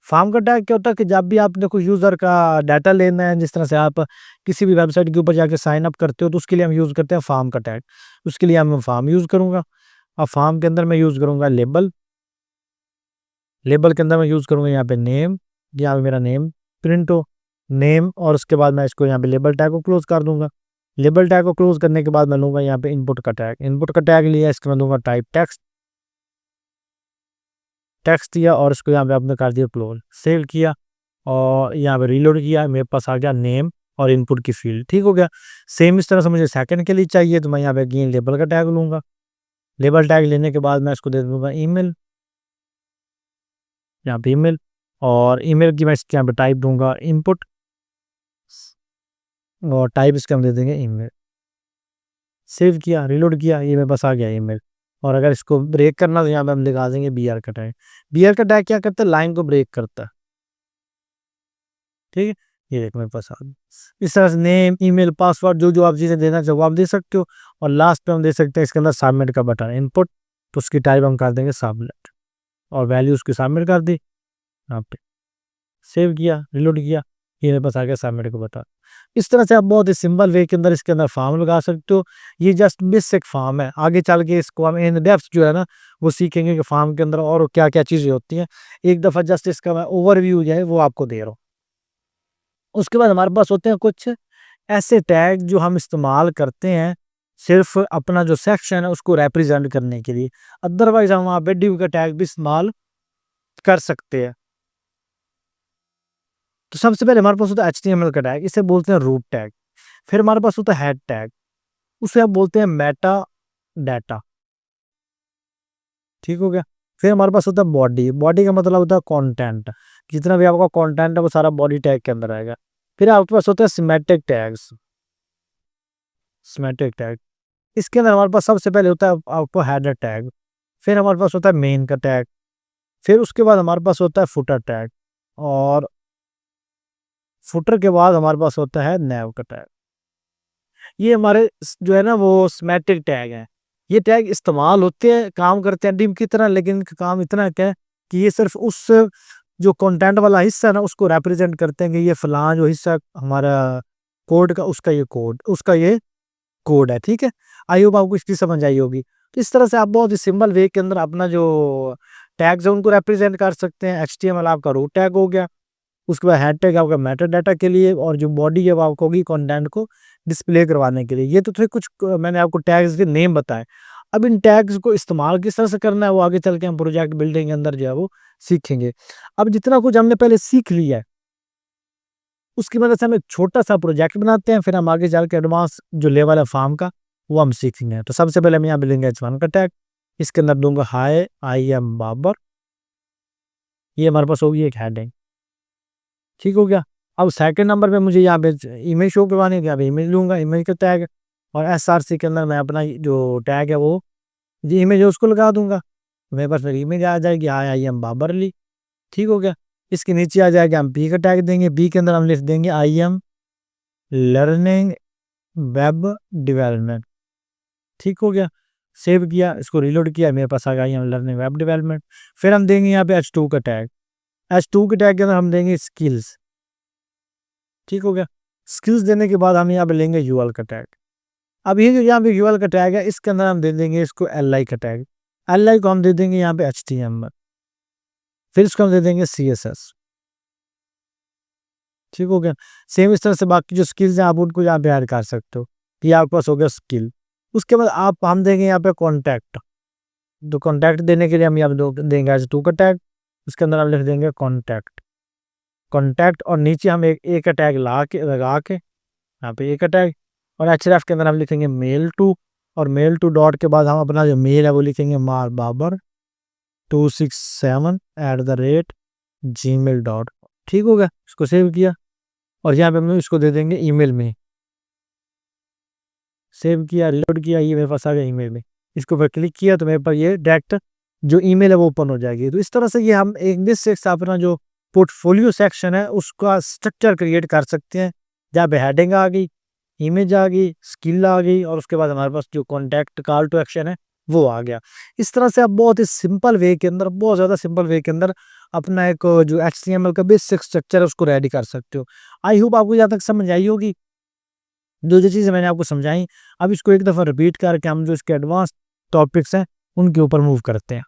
फार्म का टैग क्या होता है कि जब भी आपने कोई यूजर का डाटा लेना है, जिस तरह से आप किसी भी वेबसाइट के ऊपर जाके साइन अप करते हो, तो उसके लिए हम यूज करते हैं फार्म का टैग। उसके लिए हम फार्म यूज करूंगा। अब फार्म के अंदर मैं यूज करूंगा लेबल। लेबल के अंदर मैं यूज करूंगा यहाँ पे नेम, यहाँ पे मेरा नेम प्रिंट हो, नेम, और उसके बाद मैं इसको यहाँ पे लेबल टैग को क्लोज कर दूंगा। लेबल टैग को क्लोज करने के बाद मैं लूंगा यहाँ पे इनपुट का टैग। इनपुट का टैग लिया, इसके मैं दूंगा टाइप टेक्स्ट। टेक्स्ट दिया और इसको यहाँ पे आपने कर दिया क्लोज, सेव किया और यहाँ पे रीलोड किया, मेरे पास आ गया नेम और इनपुट की फील्ड। ठीक हो गया। सेम इस तरह से मुझे सेकंड के लिए चाहिए तो मैं यहाँ पे अगेन लेबल का टैग लूंगा। लेबल टैग लेने के बाद मैं इसको दे दूंगा ईमेल, यहाँ पे ईमेल, और ईमेल की मैं इसके यहाँ पे टाइप दूंगा इनपुट और टाइप इसका हम दे देंगे ईमेल। सेव किया, रीलोड किया, ये मेरे पास आ गया ईमेल। और अगर इसको ब्रेक करना तो यहाँ पे हम दिखा देंगे बी आर का टैग। बी आर का टैग क्या करता है, लाइन को ब्रेक करता है। ठीक है, ये देखो मेरे पास आ गया। इस तरह से नेम, ईमेल, पासवर्ड, जो जो आप चीज़ें देना चाहो आप दे सकते हो। और लास्ट पे हम दे सकते हैं इसके अंदर सबमिट का बटन, इनपुट, तो उसकी टाइप हम कर देंगे सबमिट और वैल्यू उसकी सबमिट कर दी। यहाँ पे सेव किया, रिलोड किया, ये मेरे पास आ गया सबमिट का बटन। इस तरह से आप बहुत ही सिंपल वे के अंदर इसके अंदर फॉर्म लगा सकते हो। ये जस्ट बेसिक फॉर्म है, आगे चल के इसको हम इन डेप्थ जो है ना वो सीखेंगे कि फॉर्म के अंदर और क्या क्या चीज़ें होती हैं। एक दफ़ा जस्ट इसका मैं ओवरव्यू जो है वो आपको दे रहा हूँ। उसके बाद हमारे पास होते हैं कुछ ऐसे टैग जो हम इस्तेमाल करते हैं सिर्फ अपना जो सेक्शन है उसको रिप्रेजेंट करने के लिए। अदरवाइज हम वहाँ पे डिव का टैग भी इस्तेमाल कर सकते हैं। तो सबसे पहले हमारे पास होता है एचटीएमएल का टैग, इसे बोलते हैं रूट टैग। फिर हमारे पास होता है हेड टैग, उसे आप बोलते हैं मेटा डाटा। ठीक हो गया। फिर हमारे पास होता है बॉडी। बॉडी का मतलब होता है कंटेंट, जितना भी आपका कंटेंट है वो सारा बॉडी टैग के अंदर आएगा। फिर आपके पास होता है सिमेटिक टैग्स। सिमेटिक टैग, इसके अंदर हमारे पास सबसे पहले होता है आपको हेडर टैग। फिर हमारे पास होता है मेन का टैग। फिर उसके बाद हमारे पास होता है फुटर टैग, और फुटर के बाद हमारे पास होता है नैव का टैग। ये हमारे जो है ना वो सिमेटिक टैग है। ये टैग इस्तेमाल होते हैं, काम करते हैं डिव की तरह, लेकिन इनका काम इतना क्या है कि ये सिर्फ उस जो कंटेंट वाला हिस्सा है ना उसको रिप्रेजेंट करते हैं कि ये फलां जो हिस्सा हमारा कोड का, उसका ये कोड है। ठीक है, आई होप आपको इसकी समझ आई होगी। तो इस तरह से आप बहुत ही सिंपल वे के अंदर अपना जो टैग्स है उनको रिप्रेजेंट कर सकते हैं। एचटीएमएल आपका रूट टैग हो गया, उसके बाद हेड टैग आपका मेटा डाटा के लिए, और जो बॉडी है वो आपको होगी कंटेंट को डिस्प्ले करवाने के लिए। ये तो थे कुछ मैंने आपको टैग्स के नेम बताए। अब इन टैग्स को इस्तेमाल किस तरह से करना है वो आगे चल के हम प्रोजेक्ट बिल्डिंग के अंदर जो है वो सीखेंगे। अब जितना कुछ हमने पहले सीख लिया है उसकी मदद से हम एक छोटा सा प्रोजेक्ट बनाते हैं, फिर हम आगे चल के एडवांस जो लेवल है फार्म का वो हम सीखेंगे। तो सबसे पहले हम यहाँ मिलेंगे H1 का टैग, इसके अंदर दूंगा हाय आई एम बाबर, ये हमारे पास होगी एक हेडिंग। ठीक हो गया। अब सेकंड नंबर पे मुझे यहाँ पे इमेज शो करवानी है, यहाँ पे इमेज लूंगा, इमेज का टैग, और एसआरसी के अंदर मैं अपना जो टैग है वो जो इमेज है उसको लगा दूंगा। मेरे पास फिर इमेज आ जाएगी हाय आई एम बाबर अली। ठीक हो गया। इसके नीचे आ जाएगा, हम बी का टैग देंगे, बी के अंदर हम लिख देंगे I am learning web development. ठीक हो गया। सेव किया, इसको रीलोड किया, मेरे पास आ गया यहाँ लर्निंग वेब डेवलपमेंट। फिर हम देंगे यहाँ पे H2 का टैग। H2 के टैग के अंदर हम देंगे स्किल्स। ठीक हो गया। स्किल्स देने के बाद हम यहाँ पे लेंगे यूएल का टैग। अब ये जो यहाँ पे यूएल का टैग है इसके अंदर हम दे देंगे इसको एल का टैग। एल को हम दे देंगे यहाँ पे HTML, फिर इसको हम दे देंगे CSS। ठीक हो गया। सेम इस तरह से बाकी जो स्किल्स हैं आप उनको यहाँ पे ऐड कर सकते हो। ये आपके पास हो गया स्किल। उसके बाद आप हम देंगे यहाँ पे कॉन्टैक्ट। तो कॉन्टैक्ट देने के लिए हम यहाँ पे देंगे एज टू का टैग, उसके अंदर हम लिख देंगे कॉन्टैक्ट। कॉन्टैक्ट और नीचे हम एक का टैग लगा के यहाँ पे एक का टैग, और href के अंदर हम लिखेंगे मेल टू, और मेल टू डॉट के बाद हम अपना जो मेल है वो लिखेंगे marbabar267@gmail.com। ठीक हो गया, इसको सेव किया और यहाँ पे हम इसको दे देंगे ईमेल में। सेव किया, रिलोड किया, ये मेरे पास आ गया ईमेल में। इसके ऊपर क्लिक किया तो मेरे पास ये डायरेक्ट जो ईमेल है वो ओपन हो जाएगी। तो इस तरह से ये हम एक दिस से अपना जो पोर्टफोलियो सेक्शन है उसका स्ट्रक्चर क्रिएट कर सकते हैं, जहाँ पे हेडिंग आ गई, इमेज आ गई, स्किल आ गई, और उसके बाद हमारे पास जो कॉन्टैक्ट कॉल टू एक्शन है वो आ गया। इस तरह से आप बहुत ही सिंपल वे के अंदर, बहुत ज़्यादा सिंपल वे के अंदर अपना एक जो HTML का बेसिक स्ट्रक्चर है उसको रेडी कर सकते हो। आई होप आपको यहाँ तक समझ आई होगी जो चीज़ें मैंने आपको समझाई। अब इसको एक दफ़ा रिपीट करके हम जो इसके एडवांस टॉपिक्स हैं उनके ऊपर मूव करते हैं।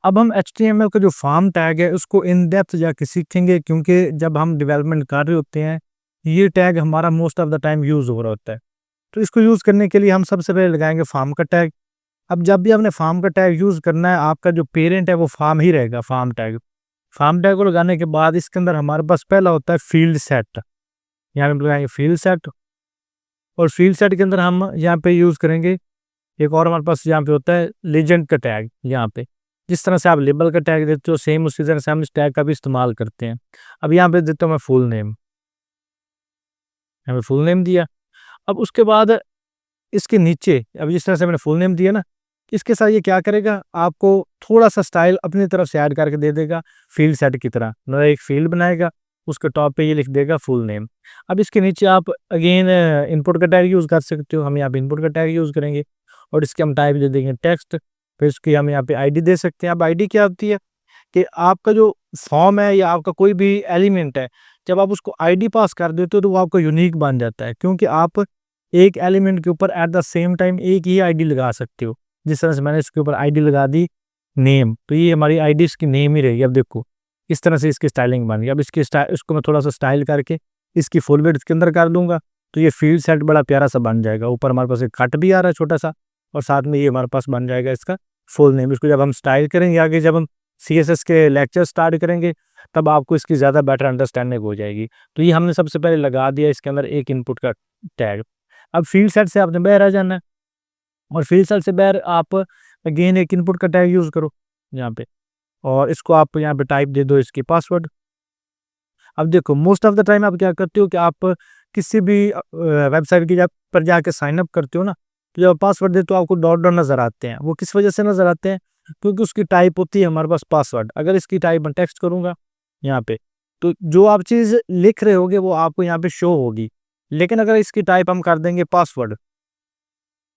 अब हम HTML का जो फॉर्म टैग है उसको इन डेप्थ जाके सीखेंगे, क्योंकि जब हम डेवलपमेंट कर रहे होते हैं ये टैग हमारा most of the time use हो रहा होता है। तो इसको यूज़ करने के लिए हम सबसे पहले लगाएंगे फॉर्म का टैग। अब जब भी आपने फॉर्म का टैग यूज़ करना है, आपका जो पेरेंट है वो फॉर्म ही रहेगा, फॉर्म टैग। फॉर्म टैग को लगाने के बाद इसके अंदर हमारे पास पहला होता है फील्ड सेट। यहाँ पे लगाएंगे फील्ड सेट, और फील्ड सेट के अंदर हम यहाँ पे यूज़ करेंगे एक और हमारे पास यहाँ पे होता है लेजेंड का टैग। यहाँ पे जिस तरह से आप लेबल का टैग देते हो सेम उसी तरह से हम इस टैग का भी इस्तेमाल करते हैं। अब यहाँ पे देता हूँ मैं फुल नेम, यहाँ पे फुल नेम दिया। अब उसके बाद इसके नीचे अब जिस तरह से मैंने फुल नेम दिया ना, इसके साथ ये क्या करेगा, आपको थोड़ा सा स्टाइल अपनी तरफ से ऐड करके दे देगा फील्ड सेट की तरह। मतलब एक फील्ड बनाएगा, उसके टॉप पे ये लिख देगा फुल नेम। अब इसके नीचे आप अगेन इनपुट का टैग यूज़ कर सकते हो। हम यहाँ पे इनपुट का टैग यूज़ करेंगे और इसके हम टाइप दे देंगे टेक्स्ट। फिर इसकी हम यहाँ पे आईडी दे सकते हैं। अब आईडी क्या होती है कि आपका जो फॉर्म है या आपका कोई भी एलिमेंट है, जब आप उसको आईडी पास कर देते हो तो वो आपका यूनिक बन जाता है, क्योंकि आप एक एलिमेंट के ऊपर एट द सेम टाइम एक ही आईडी लगा सकते हो। जिस तरह से मैंने इसके ऊपर आईडी लगा दी नेम, तो ये हमारी आईडी इसकी नेम ही रहेगी। अब देखो इस तरह से इसकी स्टाइलिंग बन गई। अब इसको मैं थोड़ा सा स्टाइल करके इसकी फुल विड्थ के अंदर कर दूंगा, तो ये फील्ड सेट बड़ा प्यारा सा बन जाएगा। ऊपर हमारे पास एक कट भी आ रहा है छोटा सा, और साथ में ये हमारे पास बन जाएगा इसका फुल नेम। इसको जब हम स्टाइल करेंगे आगे, जब हम CSS के लेक्चर स्टार्ट करेंगे, तब आपको इसकी ज़्यादा बेटर अंडरस्टैंडिंग हो जाएगी। तो ये हमने सबसे पहले लगा दिया इसके अंदर एक इनपुट का टैग। अब फील्ड सेट से आपने बाहर आ जाना है, और फील्ड सेट से बाहर आप अगेन एक इनपुट का टैग यूज़ करो यहाँ पे, और इसको आप यहाँ पे टाइप दे दो इसकी पासवर्ड। अब देखो मोस्ट ऑफ द टाइम आप क्या करते हो कि आप किसी भी वेबसाइट की जब पर जाके साइन अप करते हो ना, तो जब पासवर्ड देते हो आपको डॉट डॉट नज़र आते हैं। वो किस वजह से नज़र आते हैं, क्योंकि उसकी टाइप होती है हमारे पास पासवर्ड। अगर इसकी टाइप मैं टेक्स्ट करूँगा यहाँ पे, तो जो आप चीज़ लिख रहे होगे वो आपको यहाँ पे शो होगी। लेकिन अगर इसकी टाइप हम कर देंगे पासवर्ड,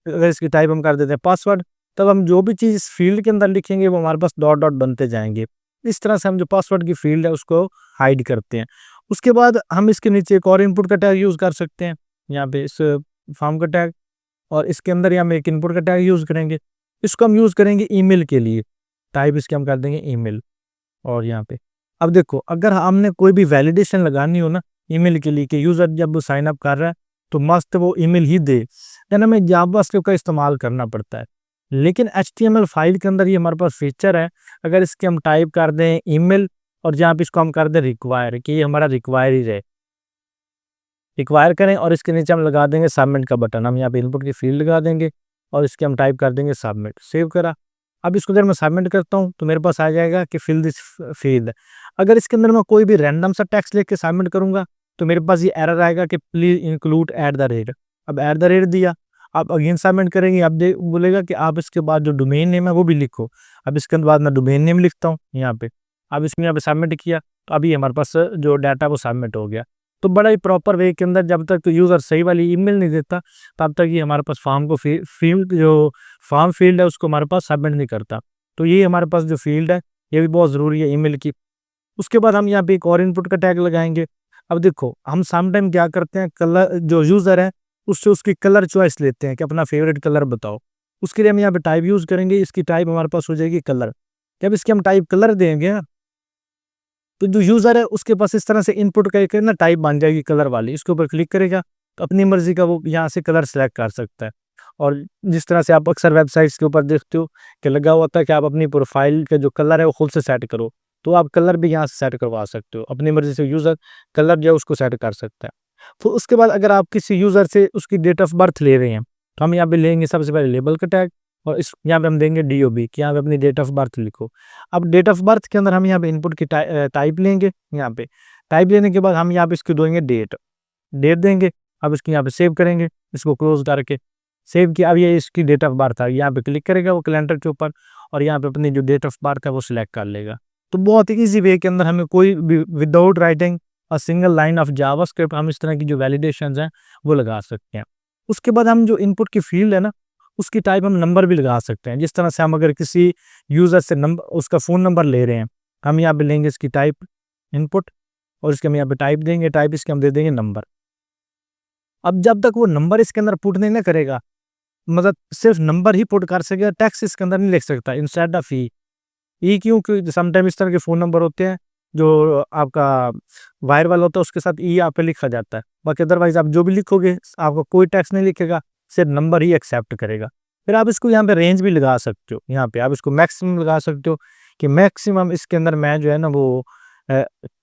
अगर इसकी टाइप हम कर देते हैं पासवर्ड, तब हम जो भी चीज़ इस फील्ड के अंदर लिखेंगे वो हमारे पास डॉट डॉट बनते जाएंगे। इस तरह से हम जो पासवर्ड की फील्ड है उसको हाइड करते हैं। उसके बाद हम इसके नीचे एक और इनपुट का टैग यूज़ कर सकते हैं, यहाँ पे इस फॉर्म का टैग, और इसके अंदर ही हम एक इनपुट का टैग यूज़ करेंगे। इसको हम यूज़ करेंगे ईमेल के लिए, टाइप इसके हम कर देंगे ईमेल। और यहाँ पे अब देखो अगर हमने कोई भी वैलिडेशन लगानी हो ना ईमेल के लिए कि यूज़र जब साइन अप कर रहा है तो मस्त वो ईमेल ही दे, देन हमें जावास्क्रिप्ट का इस्तेमाल करना पड़ता है। लेकिन HTML फाइल के अंदर ये हमारे पास फीचर है, अगर इसके हम टाइप कर दें ईमेल और जहाँ पे इसको हम कर दें रिक्वायर, कि ये हमारा रिक्वायर ही रहे, रिक्वायर करें, और इसके नीचे हम लगा देंगे सबमिट का बटन। हम यहाँ पे इनपुट की फील्ड लगा देंगे और इसके हम टाइप कर देंगे सबमिट। सेव करा। अब इसको जब मैं सबमिट करता हूँ तो मेरे पास आ जाएगा कि फिल दिस फील्ड। अगर इसके अंदर मैं कोई भी रैंडम सा टेक्स्ट लिख के सबमिट करूँगा तो मेरे पास ये एरर आएगा कि please include at the rate. अब एट द रेट दिया, आप अगेन सबमिट करेंगे, अब बोलेगा कि आप इसके बाद जो डोमेन नेम है वो भी लिखो। अब इसके बाद मैं डोमेन नेम लिखता हूँ यहाँ पे। अब इसमें यहाँ पे सबमिट किया तो अभी हमारे पास जो डाटा वो सबमिट हो गया। तो बड़ा ही प्रॉपर वे के अंदर जब तक तो यूज़र सही वाली ईमेल नहीं देता तब तक ये हमारे पास फॉर्म को फील्ड जो फॉर्म फील्ड है उसको हमारे पास सबमिट नहीं करता। तो ये हमारे पास जो फील्ड है ये भी बहुत ज़रूरी है ईमेल की। उसके बाद हम यहाँ पे एक और इनपुट का टैग लगाएंगे। अब देखो हम सम टाइम क्या करते हैं, कलर जो यूज़र है उससे उसकी कलर चॉइस लेते हैं कि अपना फेवरेट कलर बताओ। उसके लिए हम यहाँ पे टाइप यूज़ करेंगे, इसकी टाइप हमारे पास हो जाएगी कलर। जब इसकी हम टाइप कलर देंगे ना तो जो यूज़र है उसके पास इस तरह से इनपुट का एक ना टाइप बन जाएगी कलर वाली। इसके ऊपर क्लिक करेगा तो अपनी मर्जी का वो यहाँ से कलर सेलेक्ट कर सकता है। और जिस तरह से आप अक्सर वेबसाइट्स के ऊपर देखते हो कि लगा हुआ था कि आप अपनी प्रोफाइल का जो कलर है वो खुद से सेट करो, तो आप कलर भी यहाँ से सेट करवा सकते हो। अपनी मर्ज़ी से यूज़र कलर जो है उसको सेट कर सकता है। तो उसके बाद अगर आप किसी यूज़र से उसकी डेट ऑफ बर्थ ले रहे हैं, तो हम यहाँ पे लेंगे सबसे पहले लेबल का टैग और इस यहाँ पे हम देंगे डीओबी कि यहाँ पे अपनी डेट ऑफ बर्थ लिखो। अब डेट ऑफ बर्थ के अंदर हम यहाँ पे इनपुट की टाइप लेंगे, यहाँ पे टाइप लेने के बाद हम यहाँ पे इसको देंगे डेट, डेट देंगे। अब इसको यहाँ पे सेव करेंगे, इसको क्लोज करके सेव किया। अब ये इसकी डेट ऑफ बर्थ है, यहाँ पे क्लिक करेगा वो कैलेंडर के ऊपर और यहाँ पे अपनी जो डेट ऑफ बर्थ है वो सिलेक्ट कर लेगा। तो बहुत ही ईजी वे के अंदर हमें कोई भी without writing a single line of JavaScript हम इस तरह की जो वैलिडेशंस हैं वो लगा सकते हैं। उसके बाद हम जो इनपुट की फील्ड है ना, उसकी टाइप हम नंबर भी लगा सकते हैं। जिस तरह से हम अगर किसी यूज़र से नंबर उसका फ़ोन नंबर ले रहे हैं, हम यहाँ पे लेंगे इसकी टाइप इनपुट और इसके हम यहाँ पे टाइप देंगे, टाइप इसके हम दे देंगे नंबर। अब जब तक वो नंबर इसके अंदर पुट नहीं ना करेगा, मतलब सिर्फ नंबर ही पुट कर सकेगा, टेक्स्ट इसके अंदर नहीं लिख सकता इंस्टेड ऑफ ई क्यों? क्योंकि समटाइम इस तरह के फ़ोन नंबर होते हैं जो आपका वायर वाला होता है, उसके साथ ई यहाँ पे लिखा जाता है। बाकी अदरवाइज़ आप जो भी लिखोगे आपको कोई टेक्स्ट नहीं लिखेगा, सिर्फ नंबर ही एक्सेप्ट करेगा। फिर आप इसको यहाँ पे रेंज भी लगा सकते हो, यहाँ पे आप इसको मैक्सिमम लगा सकते हो कि मैक्सिमम इसके अंदर मैं जो है ना वो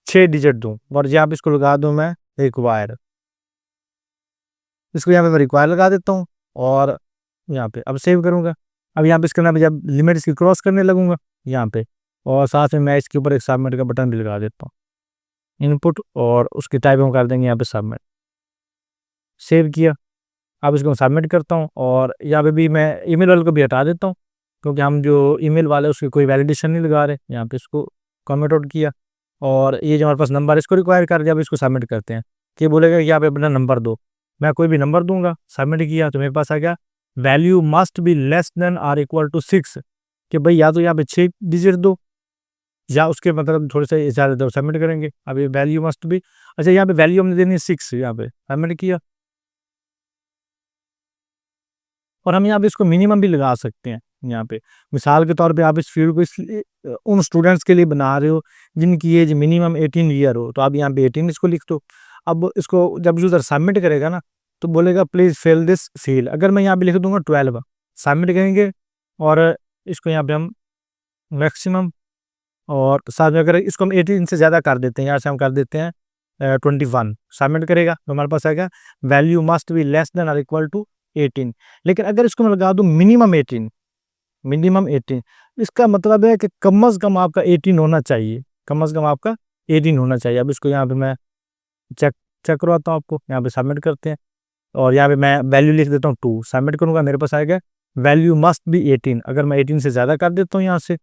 6 डिजिट दूँ और यहाँ पे इसको लगा दूँ मैं रिक्वायर। इसको यहाँ पे मैं रिक्वायर लगा देता हूँ और यहाँ पे अब सेव करूँगा। अब यहाँ पे इसके अंदर मैं जब लिमिट इसकी क्रॉस करने लगूँगा यहाँ पे, और साथ में मैं इसके ऊपर एक सबमिट का बटन भी लगा देता हूँ। इनपुट और उसकी टाइप हम कर देंगे यहाँ पे सबमिट। सेव किया। अब इसको सबमिट करता हूँ और यहाँ पे भी मैं ईमेल वाले को भी हटा देता हूँ क्योंकि हम जो ईमेल वाले उसकी कोई वैलिडेशन नहीं लगा रहे। यहाँ पे इसको कमेंट आउट किया और ये जो हमारे पास नंबर इसको रिक्वायर कर दिया। अब इसको सबमिट करते हैं कि बोलेगा कि यहाँ पे अपना नंबर दो, मैं कोई भी नंबर दूंगा। सबमिट किया तो मेरे पास आ गया value must be less than or equal to 6 कि भाई या तो यहाँ पे 6 डिजिट दो या उसके मतलब थोड़े से ज़्यादा दो। सबमिट करेंगे। अब ये वैल्यू मस्ट बी, अच्छा यहाँ पे वैल्यू हमने देनी है 6, यहाँ पे सबमिट किया और हम यहाँ पे इसको मिनिमम भी लगा सकते हैं। यहाँ पे मिसाल के तौर पे आप इस फील्ड को इसलिए उन स्टूडेंट्स के लिए बना रहे हो जिनकी एज मिनिमम 18 ईयर हो, तो आप यहाँ पे 18 इसको लिख दो। अब इसको जब यूज़र सबमिट करेगा ना तो बोलेगा प्लीज़ फिल दिस फील्ड। अगर मैं यहाँ पे लिख दूंगा 12, सबमिट करेंगे और इसको यहाँ पे हम मैक्सिमम और साथ में अगर इसको हम 18 से ज़्यादा कर देते हैं, यहाँ से हम कर देते हैं 21, सबमिट करेगा तो हमारे पास आएगा value must be less then और इक्वल टू 18। लेकिन अगर इसको मैं लगा दूँ मिनिमम 18, मिनिमम 18, इसका मतलब है कि कम से कम आपका 18 होना चाहिए, कम से कम आपका 18 होना चाहिए। अब इसको यहाँ पे मैं चेक चेक करवाता हूँ आपको। यहाँ पे सबमिट करते हैं और यहाँ पे मैं वैल्यू लिख देता हूँ 2, सबमिट करूँगा मेरे पास आएगा वैल्यू मस्ट बी 18। अगर मैं 18 से ज़्यादा कर देता हूँ यहाँ से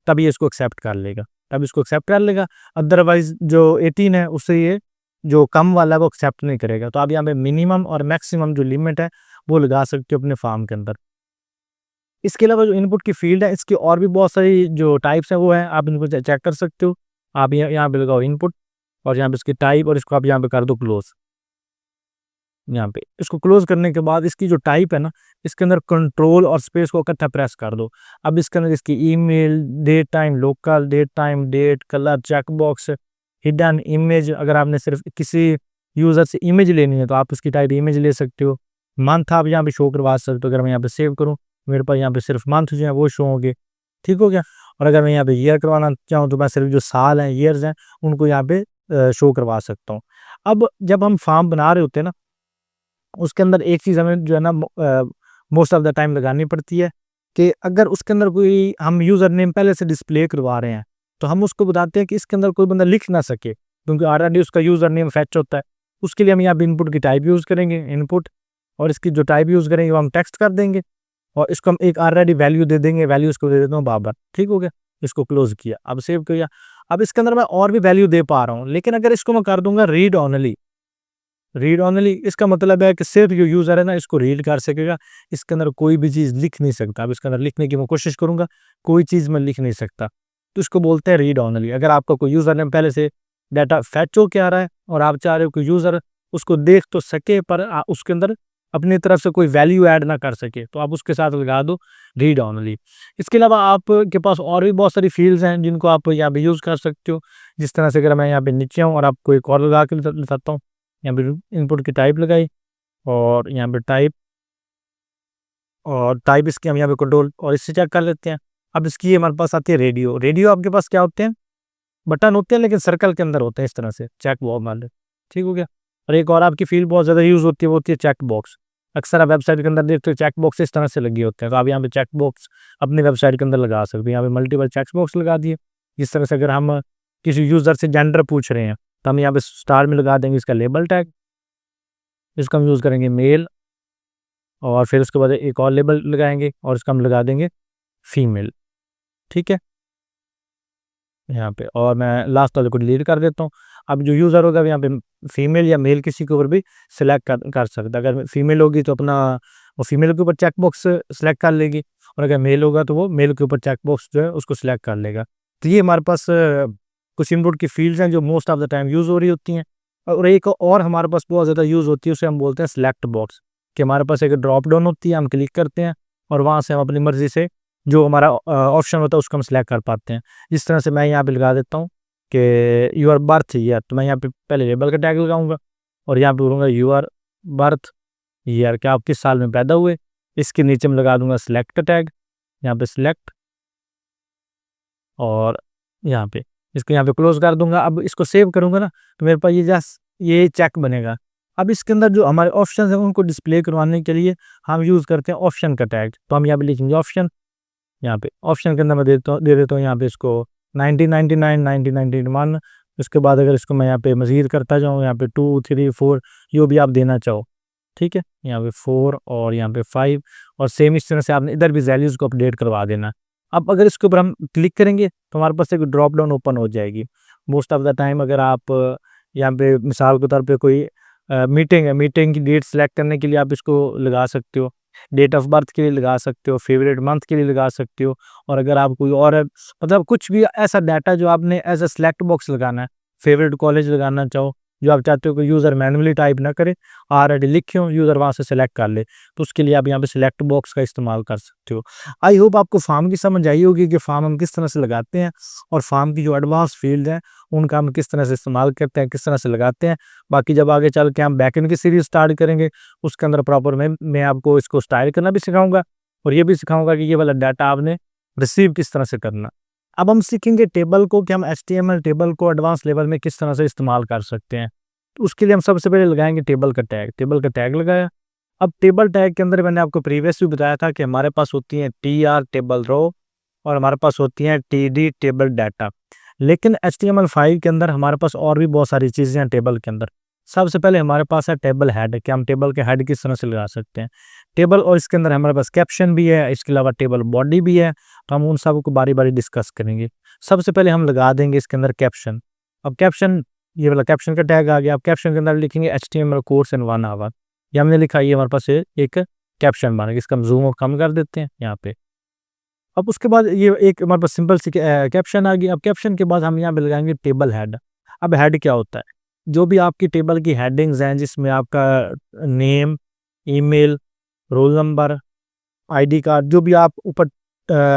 तब ये इसको एक्सेप्ट कर लेगा, तब इसको एक्सेप्ट कर लेगा। अदरवाइज जो 18 है उससे ये जो कम वाला है वो एक्सेप्ट नहीं करेगा। तो आप यहाँ पे मिनिमम और मैक्सिमम जो लिमिट है वो लगा सकते हो अपने फॉर्म के अंदर। इसके अलावा जो इनपुट की फील्ड है इसकी और भी बहुत सारी जो टाइप्स हैं वो हैं, आप इनको चेक कर सकते हो। आप यहाँ पे लगाओ इनपुट और यहाँ पे इसकी टाइप और इसको आप यहाँ पे कर दो क्लोज। यहाँ पे इसको क्लोज करने के बाद इसकी जो टाइप है ना, इसके अंदर कंट्रोल और स्पेस को इकट्ठा प्रेस कर दो। अब इसके अंदर इसकी email, date time, local, date time, date, colour, checkbox, hidden image. अगर आपने सिर्फ किसी यूज़र से इमेज लेनी है तो आप उसकी टाइप इमेज ले सकते हो। मंथ आप यहाँ पे शो करवा सकते हो। अगर मैं यहाँ पे सेव करूँ मेरे पास यहाँ पे सिर्फ मंथ जो है वो शो होंगे, ठीक हो गया। और अगर मैं यहाँ पे ईयर करवाना चाहूँ तो मैं सिर्फ जो साल हैं, ईयर्स हैं, उनको यहाँ पे शो करवा सकता हूँ। अब जब हम फॉर्म बना रहे होते हैं ना, उसके अंदर एक चीज़ हमें जो है ना मोस्ट ऑफ द टाइम लगानी पड़ती है कि अगर उसके अंदर कोई हम यूज़र नेम पहले से डिस्प्ले करवा रहे हैं तो हम उसको बताते हैं कि इसके अंदर कोई बंदा लिख ना सके क्योंकि ऑलरेडी उसका यूज़र नेम फैच होता है। उसके लिए हम यहाँ पे इनपुट की टाइप यूज़ करेंगे, इनपुट, और इसकी जो टाइप यूज़ करेंगे वो हम टेक्स्ट कर देंगे और इसको हम एक ऑलरेडी वैल्यू दे देंगे। वैल्यू इसको दे देता हूँ बाबर, ठीक हो गया। इसको क्लोज किया, अब सेव किया। अब इसके अंदर मैं और भी वैल्यू दे पा रहा हूँ, लेकिन अगर इसको मैं कर दूंगा रीड ऑनली, रीड ऑनली इसका मतलब है कि सिर्फ जो यूज़र है ना इसको रीड कर सकेगा, इसके अंदर कोई भी चीज़ लिख नहीं सकता। अब इसके अंदर लिखने की मैं कोशिश करूंगा, कोई चीज़ मैं लिख नहीं सकता, तो इसको बोलते हैं रीड ऑनली। अगर आपका कोई यूज़र नेम पहले से डाटा फैच हो के आ रहा है और आप चाह रहे हो कि यूज़र उसको देख तो सके पर उसके अंदर अपनी तरफ से कोई वैल्यू ऐड ना कर सके, तो आप उसके साथ लगा दो रीड ऑनली। इसके अलावा आपके पास और भी बहुत सारी फील्ड्स हैं जिनको आप यहाँ पे यूज़ कर सकते हो। जिस तरह से अगर मैं यहाँ पे नीचे हूँ और आपको एक और लगा के बताता हूँ, यहाँ पे इनपुट की टाइप लगाई और यहाँ पे टाइप और टाइप इसकी हम यहाँ पे कंट्रोल और इससे चेक कर लेते हैं। अब इसकी हमारे पास आती है रेडियो। रेडियो आपके पास क्या होते हैं, बटन होते हैं लेकिन सर्कल के अंदर होते हैं इस तरह से, चेक बॉक्स वाले। ठीक हो गया। और एक और आपकी फील्ड बहुत ज़्यादा यूज़ होती है, वो होती है चेक बॉक्स। अक्सर आप वेबसाइट के अंदर देखते हो चेक बॉक्स इस तरह से लगे होते हैं, तो आप यहाँ पे चेक बॉक्स अपनी वेबसाइट के अंदर लगा सकते हैं। यहाँ पे मल्टीपल चेक बॉक्स लगा दिए। इस तरह से अगर हम किसी यूज़र से जेंडर पूछ रहे हैं तो हम यहाँ पे स्टार में लगा देंगे इसका लेबल टैग, इसका हम यूज़ करेंगे मेल, और फिर उसके बाद एक और लेबल लगाएंगे और इसका हम लगा देंगे फीमेल। ठीक है यहाँ पे, और मैं लास्ट वाले को डिलीट कर देता हूँ। अब जो यूज़र होगा यहाँ पे फीमेल या मेल किसी के ऊपर भी सिलेक्ट कर सकता है। अगर फीमेल होगी तो अपना वो फीमेल के ऊपर चेक बॉक्स सेलेक्ट कर लेगी, और अगर मेल होगा तो वो मेल के ऊपर चेक बॉक्स जो है उसको सिलेक्ट कर लेगा। तो ये हमारे पास कुछ इनपुट की फील्ड्स हैं जो most of the time use हो रही होती हैं। और एक और हमारे पास बहुत ज़्यादा यूज़ होती है, उसे हम बोलते हैं सिलेक्ट बॉक्स। कि हमारे पास एक ड्रॉप डाउन होती है, हम क्लिक करते हैं और वहाँ से हम अपनी मर्ज़ी से जो हमारा ऑप्शन होता है उसको हम सिलेक्ट कर पाते हैं। इस तरह से मैं यहाँ पे लगा देता हूँ कि यूर बर्थ ईयर, तो मैं यहाँ पे पहले लेबल का टैग लगाऊंगा और यहाँ पे बोलूँगा यूर बर्थ ईयर, क्या आप किस साल में पैदा हुए। इसके नीचे मैं लगा दूंगा सिलेक्ट का टैग, यहाँ पे सिलेक्ट, और यहाँ पे इसको यहाँ पे क्लोज कर दूंगा। अब इसको सेव करूंगा ना तो मेरे पास ये जस्ट ये चेक बनेगा। अब इसके अंदर जो हमारे ऑप्शन है उनको डिस्प्ले करवाने के लिए हम यूज़ करते हैं ऑप्शन का टैग। तो हम यहाँ पे लिखेंगे ऑप्शन, यहाँ पे ऑप्शन के अंदर मैं दे देता हूँ यहाँ पे इसको 1999 1991। उसके बाद अगर इसको मैं यहाँ पे मज़ीद करता जाऊँ, यहाँ पे 2 3 4 जो भी आप देना चाहो। ठीक है, यहाँ पे 4 और यहाँ पे 5, और सेम इस तरह से आपने इधर भी वैल्यूज़ को अपडेट करवा देना। अब अगर इसके ऊपर हम क्लिक करेंगे तो हमारे पास एक ड्रॉप डाउन ओपन हो जाएगी। मोस्ट ऑफ द टाइम अगर आप यहाँ पे मिसाल के तौर पे कोई मीटिंग है, मीटिंग की डेट सेलेक्ट करने के लिए आप इसको लगा सकते हो, डेट ऑफ बर्थ के लिए लगा सकते हो, फेवरेट मंथ के लिए लगा सकते हो। और अगर आप कोई और मतलब कुछ भी ऐसा डाटा जो आपने एज अ सिलेक्ट बॉक्स लगाना है, फेवरेट कॉलेज लगाना चाहो, जो आप चाहते हो कि यूज़र मैनुअली टाइप ना करे, ऑलरेडी लिखे हो, यूज़र वहाँ से सेलेक्ट कर ले, तो उसके लिए आप यहाँ पे सिलेक्ट बॉक्स का इस्तेमाल कर सकते हो। आई होप आपको फॉर्म की समझ आई होगी कि फॉर्म हम किस तरह से लगाते हैं, और फॉर्म की जो एडवांस फील्ड है उनका हम किस तरह से इस्तेमाल करते हैं, किस तरह से लगाते हैं। बाकी जब आगे चल के हम बैकएंड की सीरीज स्टार्ट करेंगे उसके अंदर प्रॉपर मैं आपको इसको स्टाइल करना भी सिखाऊंगा, और ये भी सिखाऊंगा कि ये वाला डाटा आपने रिसीव किस तरह से करना। अब हम सीखेंगे टेबल को, कि हम HTML टेबल को एडवांस लेवल में किस तरह से इस्तेमाल कर सकते हैं। तो उसके लिए हम सबसे पहले लगाएंगे टेबल का टैग। टेबल का टैग लगाया। अब टेबल टैग के अंदर मैंने आपको प्रीवियस भी बताया था कि हमारे पास होती है TR टेबल रो, और हमारे पास होती है TD टेबल डाटा। लेकिन HTML5 के अंदर हमारे पास और भी बहुत सारी चीज़ें हैं टेबल के अंदर। सबसे पहले हमारे पास है टेबल हेड, कि हम टेबल के हेड किस तरह से लगा सकते हैं टेबल, और इसके अंदर हमारे पास कैप्शन भी है, इसके अलावा टेबल बॉडी भी है। तो हम उन सब को बारी बारी डिस्कस करेंगे। सबसे पहले हम लगा देंगे इसके अंदर कैप्शन। अब कैप्शन, ये वाला कैप्शन का टैग आ गया। अब कैप्शन के अंदर लिखेंगे HTML कोर्स इन 1 आवर। ये हमने लिखा, ये हमारे पास एक कैप्शन बना, इसका हम जूम कम कर देते हैं यहाँ पे। अब उसके बाद ये एक हमारे पास सिंपल सी कैप्शन आ गई। अब कैप्शन के बाद हम यहाँ पे लगाएंगे टेबल हेड। अब हेड क्या होता है, जो भी आपकी टेबल की हेडिंग्स हैं जिसमें आपका name, email, roll number, ID card, जो भी आप ऊपर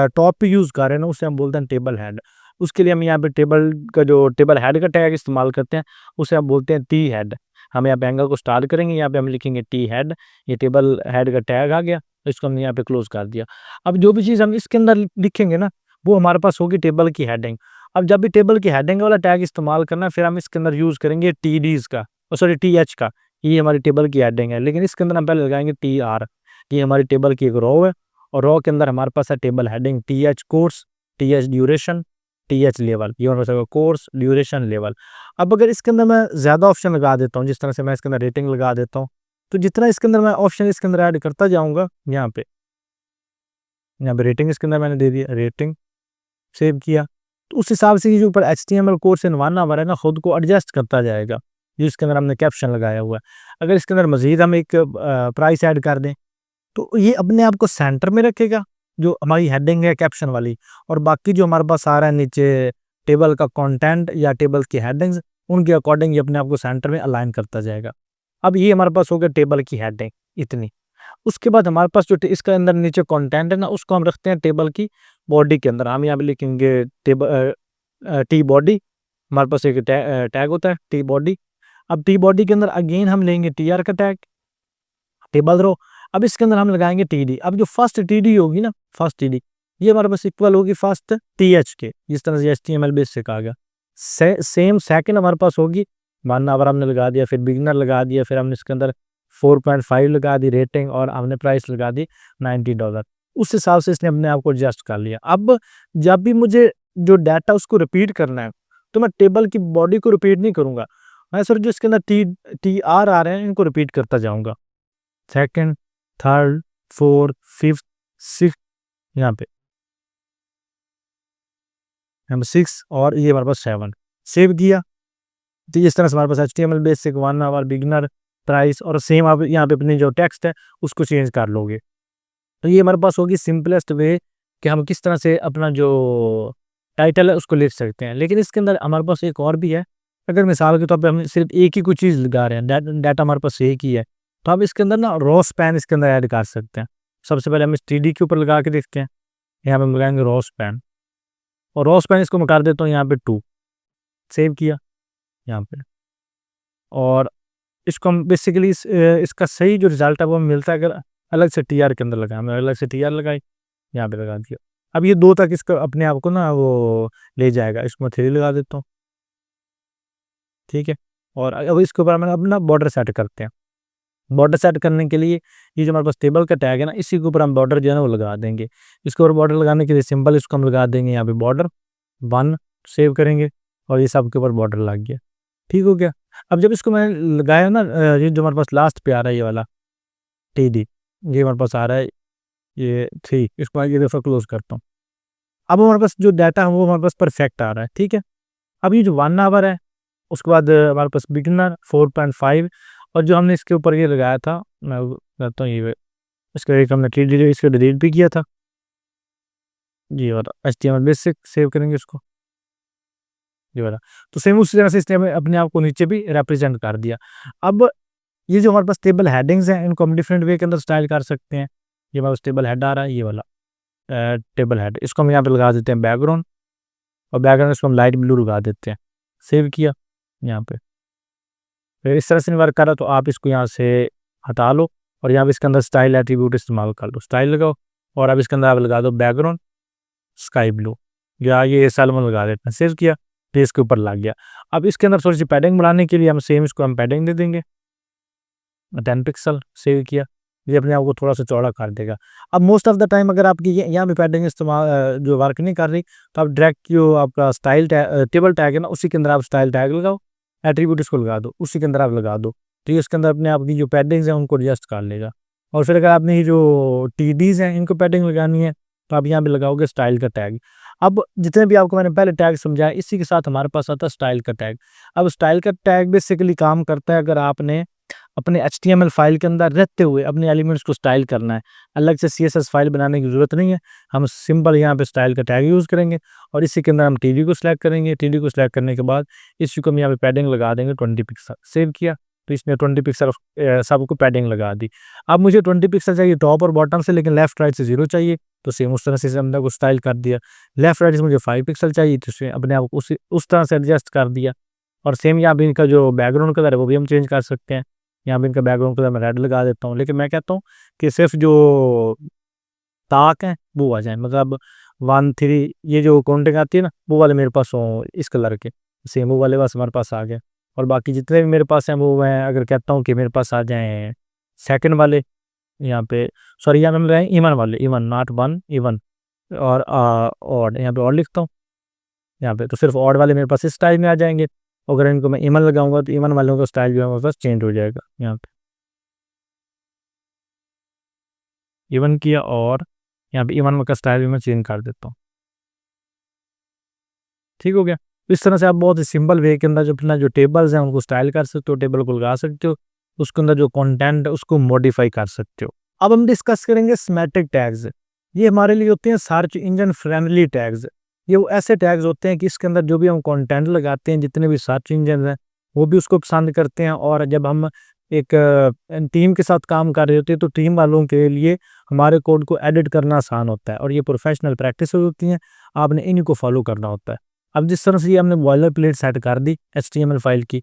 टॉप पे यूज़ कर रहे हैं ना, उसे हम बोलते हैं टेबल हेड। उसके लिए हम यहाँ पे टेबल का जो टेबल हेड का टैग इस्तेमाल करते हैं उसे हम बोलते हैं टी हेड। हम यहाँ पे एंगल को स्टार्ट करेंगे, यहाँ पे हम लिखेंगे टी हेड। ये टेबल हेड का टैग आ गया, तो इसको हमने यहाँ पे क्लोज कर दिया। अब जो भी चीज़ हम इसके अंदर लिखेंगे ना वो हमारे पास होगी टेबल की हेडिंग। अब जब भी टेबल की हेडिंग वाला टैग इस्तेमाल करना, फिर हम इसके अंदर यूज़ करेंगे TDs का, सॉरी TH का। ये हमारी टेबल की हेडिंग है, लेकिन इसके अंदर हम पहले लगाएंगे TR। ये हमारी टेबल की एक रो है, और रो के अंदर हमारे पास है table heading TH course, TH duration, TH level. ये हमारे पास कोर्स, ड्यूरेशन, लेवल। अब अगर इसके अंदर मैं ज़्यादा ऑप्शन लगा देता हूँ, जिस तरह से मैं इसके अंदर रेटिंग लगा देता हूँ, तो जितना इसके अंदर मैं ऑप्शन इसके अंदर ऐड करता जाऊँगा, यहाँ पे रेटिंग इसके अंदर मैंने दे दिया, रेटिंग सेव किया, तो उस हिसाब से ये जो ऊपर HTML कोर्स इन 1 आवर है ना, खुद को एडजस्ट करता जाएगा जिसके अंदर हमने कैप्शन लगाया हुआ है। अगर इसके अंदर मज़ीद हम एक प्राइस ऐड कर दें तो ये अपने आप को सेंटर में रखेगा, जो हमारी हेडिंग है कैप्शन वाली, और बाकी जो हमारे पास आ रहा है नीचे टेबल का कंटेंट या टेबल की हेडिंग्स, उनके अकॉर्डिंग ये अपने आप को सेंटर में अलाइन करता जाएगा। अब ये हमारे पास हो गया टेबल की हेडिंग इतनी। उसके बाद हमारे पास जो इसका अंदर नीचे कंटेंट है ना, उसको हम रखते हैं टेबल की बॉडी के अंदर। हम यहाँ पे लिखेंगे टेबल टी बॉडी। हमारे पास एक टैग होता है टी बॉडी। अब टी बॉडी के अंदर अगेन हम लेंगे TR का टैग, टेबल रो। अब इसके अंदर हम लगाएंगे टीडी। अब जो फर्स्ट टीडी होगी ना, फर्स्ट टीडी ये हमारे पास इक्वल होगी फर्स्ट टीएच के, जिस तरह से एचटीएमएल बेसिक आ गया। सेम सेकंड हमारे पास होगी 1 आवर हमने लगा दिया, फिर बिगिनर लगा दिया, फिर हमने इसके अंदर 4.5 लगा दी रेटिंग और हमने प्राइस लगा दी $90। उस हिसाब से इसने अपने आप को एडजस्ट कर लिया। अब जब भी मुझे जो डाटा उसको रिपीट करना है तो मैं टेबल की बॉडी को रिपीट नहीं करूंगा, मैं सर जो इसके अंदर टी आर आ रहे हैं इनको रिपीट करता जाऊंगा। Second, third, fourth, fifth, six, यहाँ पे नंबर 6 और ये हमारे पास 7 सेव किया। तो इस तरह से हमारे पास HTML basic 1 hour beginner price और सेम आप यहाँ पे अपनी जो टेक्स्ट है उसको चेंज कर लोगे। तो ये हमारे पास होगी सिंपलेस्ट वे कि हम किस तरह से अपना जो टाइटल है उसको लिख सकते हैं। लेकिन इसके अंदर हमारे पास एक और भी है, अगर मिसाल के तौर पे हम सिर्फ एक ही कोई चीज़ लगा रहे हैं, डाटा हमारे पास एक ही है, तो हम इसके अंदर ना रॉ स्पैन इसके अंदर ऐड कर सकते हैं। सबसे पहले हम इस टीडी के ऊपर लगा के देखते हैं, यहाँ पे हम लगाएंगे रॉ स्पैन और रॉ स्पैन इसको मैं कर देता हूँ यहाँ पे 2, सेव किया यहाँ पे। और इसको हम बेसिकली इसका सही जो रिजल्ट है वो हमें मिलता है अगर अलग से टीआर के अंदर लगाए। हमने अलग से टीआर लगाई, यहाँ पे लगा दिया। अब ये 2 तक इसको अपने आप को ना वो ले जाएगा। इसको मैं 3 लगा देता हूँ, ठीक है। और अब इसके ऊपर हम अपना बॉर्डर सेट करते हैं। बॉर्डर सेट करने के लिए ये जो हमारे पास टेबल का टैग है ना, इसी के ऊपर हम बॉर्डर जो है ना वो लगा देंगे। इसके ऊपर बॉर्डर लगाने के लिए सिंपल इसको हम लगा देंगे यहाँ पे बॉर्डर 1, सेव करेंगे और ये सब के ऊपर बॉर्डर लग गया, ठीक हो गया। अब जब इसको मैंने लगाया ना, ये जो हमारे पास लास्ट पे आ रहा है ये वाला टीडी, ये हमारे पास आ रहा है ये 3, इसको ये दफ़ा क्लोज करता हूँ। अब हमारे पास जो डाटा है वो हमारे पास परफेक्ट आ रहा है, ठीक है। अब ये जो 1 आवर है उसके बाद हमारे पास बिगिनर 4.5 और जो हमने इसके ऊपर ये लगाया था, मैं करता हूँ ये इसका एक हमने टीडी इसको डिलीट भी किया था ये वाला HTML बेसिक, सेव करेंगे इसको ये वाला। तो सेम उसी तरह से इसने अपने आप को नीचे भी रिप्रेजेंट कर दिया। अब ये जो हमारे पास टेबल हेडिंग्स हैं इनको हम डिफरेंट वे के अंदर स्टाइल कर सकते हैं। ये हमारे पास टेबल हेड आ रहा है ये वाला टेबल हेड, इसको हम यहाँ पे लगा देते हैं बैकग्राउंड और बैकग्राउंड इसको हम लाइट ब्लू लगा देते हैं, सेव किया यहाँ पे। फिर इस तरह से नहीं वर्क कर रहा तो आप इसको यहाँ से हटा लो और यहाँ पे इसके अंदर स्टाइल एट्रीब्यूट इस्तेमाल कर लो, स्टाइल लगाओ और अब इसके अंदर आप लगा दो बैकग्राउंड स्काई ब्लू या ये सैल्मन लगा देते हैं, सेव किया तो इसके ऊपर लग गया। अब इसके अंदर थोड़ी सी पैडिंग बढ़ाने के लिए हम सेम इसको हम पैडिंग दे देंगे 10 पिक्सल, सेव किया, ये अपने आप को थोड़ा सा चौड़ा कर देगा। अब मोस्ट ऑफ द टाइम अगर आपकी यहाँ पे पैडिंग इस्तेमाल जो वर्क नहीं कर रही तो आप डायरेक्ट जो आपका स्टाइल टेबल टैग है ना उसी के अंदर आप स्टाइल टैग लगाओ, एट्रीब्यूट इसको लगा दो, उसी के अंदर आप लगा दो, तो ये इसके अंदर अपने आप की जो पैडिंग्स हैं उनको एडजस्ट कर लेगा। और फिर अगर आपने ये जो टीडीज हैं इनको पैडिंग लगानी है तो आप यहाँ पे लगाओगे स्टाइल का टैग। अब जितने भी आपको मैंने पहले टैग समझाया इसी के साथ हमारे पास आता है स्टाइल का टैग। अब स्टाइल का टैग बेसिकली काम करता है अगर आपने अपने HTML फाइल के अंदर रहते हुए अपने एलिमेंट्स को स्टाइल करना है, अलग से CSS फाइल बनाने की ज़रूरत नहीं है। हम सिंपल यहाँ पे स्टाइल का टैग यूज़ करेंगे और इसी के अंदर हम टीडी को सिलेक्ट करेंगे। टीडी को सिलेक्ट करने के बाद इसी को हम यहाँ पे पैडिंग लगा देंगे 20 पिक्सल, सेव किया तो इसने 20 पिक्सल सबको पैडिंग लगा दी। अब मुझे 20 पिक्सल चाहिए टॉप और बॉटम से, लेकिन लेफ्ट राइट से 0 चाहिए, तो सेम उस तरह से हमने को स्टाइल कर दिया। लेफ्ट राइट से मुझे 5 पिक्सल चाहिए तो इसने अपने आप उस तरह से एडजस्ट कर दिया। और सेम यहाँ पे इनका जो बैकग्राउंड कलर है वो भी हम चेंज कर सकते हैं। यहाँ पे इनका बैकग्राउंड कलर मैं रेड लगा देता हूँ, लेकिन मैं कहता हूँ कि सिर्फ जो ताक है वो आ जाए, मतलब 1 3 ये जो काउंटिंग आती है ना वो वाले मेरे पास हो इस कलर के, सेम वो वाले बस हमारे पास आ गए। और बाकी जितने भी मेरे पास हैं वो मैं अगर कहता हूँ कि मेरे पास आ जाएँ सेकंड वाले, यहाँ पे सॉरी यहाँ पे मिल रहे हैं इवन वाले, इवन नॉट 1 इवन और ऑड, यहाँ पे ऑड लिखता हूँ यहाँ पे, तो सिर्फ ऑड वाले मेरे पास इस स्टाइल में आ जाएंगे। अगर इनको मैं इवन लगाऊंगा तो इवन वालों का स्टाइल जो है मेरे पास चेंज हो जाएगा। यहाँ पे इवन किया और यहाँ पे इवन का स्टाइल भी मैं चेंज कर देता हूँ, ठीक हो गया। इस तरह से आप बहुत ही सिंपल वे के अंदर जो अपना जो टेबल्स हैं उनको स्टाइल कर सकते हो, टेबल को लगा सकते हो, उसके अंदर जो कंटेंट है उसको मॉडिफाई कर सकते हो। अब हम डिस्कस करेंगे सेमेटिक टैग्स। ये हमारे लिए होते हैं सर्च इंजन फ्रेंडली टैग्स। ये वो ऐसे टैग्स होते हैं कि इसके अंदर जो भी हम कंटेंट लगाते हैं जितने भी सर्च इंजन हैं वो भी उसको पसंद करते हैं। और जब हम एक टीम के साथ काम कर रहे होते हैं तो टीम वालों के लिए हमारे कोड को एडिट करना आसान होता है और ये प्रोफेशनल प्रैक्टिस होती हैं, आपने इन्हीं को फॉलो करना होता है। अब जिस तरह से ये हमने बॉयलर प्लेट सेट कर दी HTML फाइल की,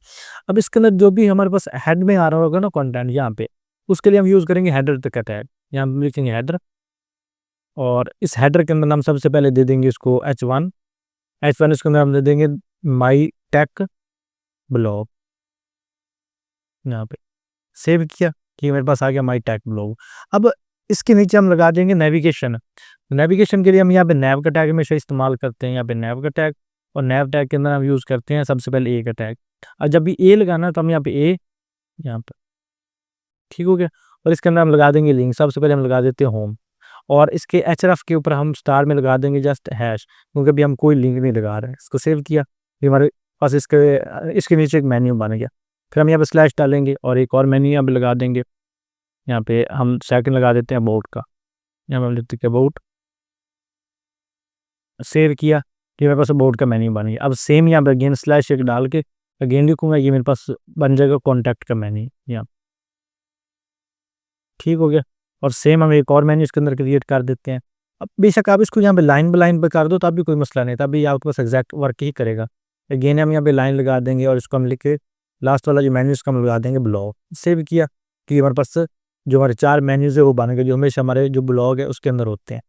अब इसके अंदर जो भी हमारे पास हेड में आ रहा होगा ना कंटेंट यहाँ पे, उसके लिए हम यूज़ करेंगे हेडर का टैग। यहाँ हम लिखेंगे हेडर, और इस हेडर के अंदर हम सबसे पहले दे देंगे इसको h1। h1 इसके अंदर हम दे देंगे माई टेक ब्लॉग। यहाँ पे सेव किया कि मेरे पास आ गया माई टेक ब्लॉग। अब इसके नीचे हम लगा देंगे नेविगेशन। नेविगेशन के लिए हम यहाँ पे नैव का टैग हमेशा इस्तेमाल करते हैं, यहाँ पे नैव का टैग, और नैव टैग के अंदर हम यूज़ करते हैं सबसे पहले ए का टैग। और जब भी ए लगाना है तो हम यहाँ पे ए, यहाँ पर, ठीक हो गया। और इसके अंदर हम लगा देंगे लिंक। सबसे पहले हम लगा देते हैं होम, और इसके एचरफ के ऊपर हम स्टार में लगा देंगे जस्ट हैश, क्योंकि अभी हम कोई लिंक नहीं लगा रहे हैं। इसको सेव किया, ये हमारे पास इसके नीचे एक मेन्यू बन गया। फिर हम यहाँ पे स्लैश डालेंगे और एक और मेन्यू यहाँ पे लगा देंगे। यहाँ पे हम सेकंड लगा देते हैं अबाउट का, यहाँ पे हम लिखते हैं अबाउट। सेव किया कि मेरे पास अबाउट का मेन्यू बन गया। अब सेम यहाँ पे अगेन स्लैश एक डाल के अगेन लिखूंगा, ये मेरे पास बन जाएगा कॉन्टैक्ट का मेन्यू यहाँ, ठीक हो गया। और सेम हम एक और मेन्यू इसके अंदर क्रिएट कर देते हैं। अब बेशक आप इसको यहाँ पे लाइन बाय लाइन पे कर दो तब भी कोई मसला नहीं, तब भी आपके पास एग्जैक्ट वर्क ही करेगा। अगेन हम यहाँ पे लाइन लगा देंगे और इसको हम लिख के लास्ट वाला जो मेन्यू इसका हम लगा देंगे ब्लॉग। सेव किया कि हमारे पास जो हमारे 4 मेन्यूज है वो बन गए, जो हमेशा हमारे जो ब्लॉग है उसके अंदर होते हैं।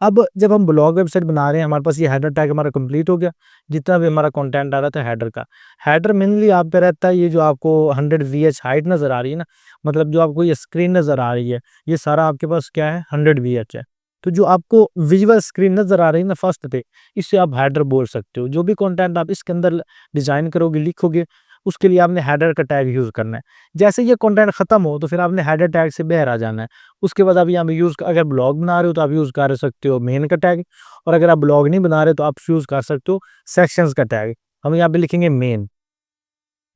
अब जब हम ब्लॉग वेबसाइट बना रहे हैं, हमारे पास ये हेडर टैग हमारा कंप्लीट हो गया। जितना भी हमारा कंटेंट आ रहा था हेडर का, हेडर मेनली आप पे रहता है ये जो आपको 100 VH हाइट नज़र आ रही है ना, मतलब जो आपको ये स्क्रीन नज़र आ रही है, ये सारा आपके पास क्या है 100 VH है। तो जो आपको विजुअल स्क्रीन नज़र आ रही है ना फर्स्ट पे, इससे आप हेडर बोल सकते हो। जो भी कंटेंट आप इसके अंदर डिज़ाइन करोगे, लिखोगे, उसके लिए आपने हेडर का टैग यूज़ करना है। जैसे ये कंटेंट ख़त्म हो तो फिर आपने हेडर टैग से बाहर आ जाना है। उसके बाद आप यहाँ पे अगर ब्लॉग बना रहे हो तो आप यूज़ कर सकते हो मेन का टैग, और अगर आप ब्लॉग नहीं बना रहे तो आप यूज़ कर सकते हो सेक्शंस का टैग। हम यहाँ पे लिखेंगे मेन,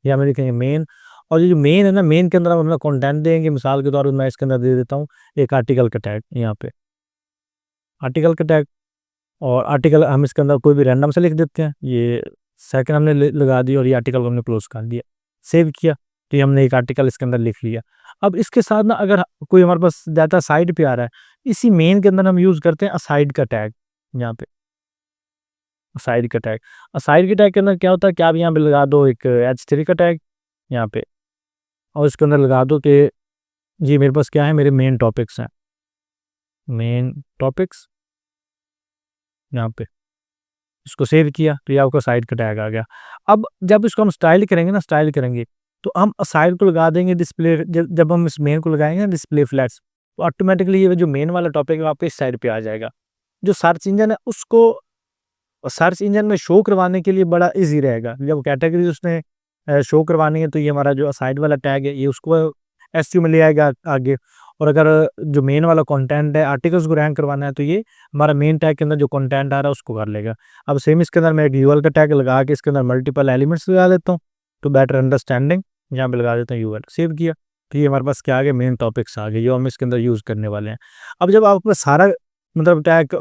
यहाँ पे लिखेंगे मेन, और ये जो मेन है ना, मेन के अंदर हम अपना कंटेंट देंगे। मिसाल के तौर पर मैं इसके अंदर दे देता हूँ एक आर्टिकल का टैग, यहाँ पे आर्टिकल का टैग, और आर्टिकल हम इसके अंदर कोई भी रैंडम से लिख देते हैं। ये सेकंड हमने लगा दी और ये आर्टिकल को हमने क्लोज कर दिया। सेव किया तो ये हमने एक आर्टिकल इसके अंदर लिख लिया। अब इसके साथ ना अगर कोई हमारे पास डाटा साइड पे आ रहा है, इसी मेन के अंदर हम यूज़ करते हैं असाइड का टैग। यहाँ पे असाइड का टैग, असाइड के टैग के अंदर क्या होता है कि आप यहाँ पे लगा दो एक H3 का टैग यहाँ पे, और इसके अंदर लगा दो कि ये मेरे पास क्या है, मेरे मेन टॉपिक्स हैं, मेन टॉपिक्स। यहाँ पे इसको सेव किया तो ये आपका साइड का टैग आ गया। अब जब इसको हम स्टाइल करेंगे ना, स्टाइल करेंगे तो हम साइड को लगा देंगे डिस्प्ले। जब हम इस मेन को लगाएंगे ना डिस्प्ले फ्लैट्स, तो ऑटोमेटिकली ये जो मेन वाला टॉपिक है आपके इस साइड पे आ जाएगा। जो सर्च इंजन है उसको सर्च इंजन में शो करवाने के लिए बड़ा इजी रहेगा। जब कैटेगरी उसने शो करवानी है तो ये हमारा जो साइड वाला टैग है ये उसको एसईओ में ले आएगा आगे। और अगर जो मेन वाला कंटेंट है आर्टिकल्स को रैंक करवाना है तो ये हमारा मेन टैग के अंदर जो कंटेंट आ रहा है उसको कर लेगा। अब सेम इसके अंदर मैं एक यूएल का टैग लगा के इसके अंदर मल्टीपल एलिमेंट्स लगा देता हूँ टू बेटर अंडरस्टैंडिंग। यहाँ पे लगा देता हूँ यूएल, सेव किया तो ये हमारे पास क्या आ गया, मेन टॉपिक्स आ गए जो हम इसके अंदर यूज़ करने वाले हैं। अब जब आपका सारा मतलब टैग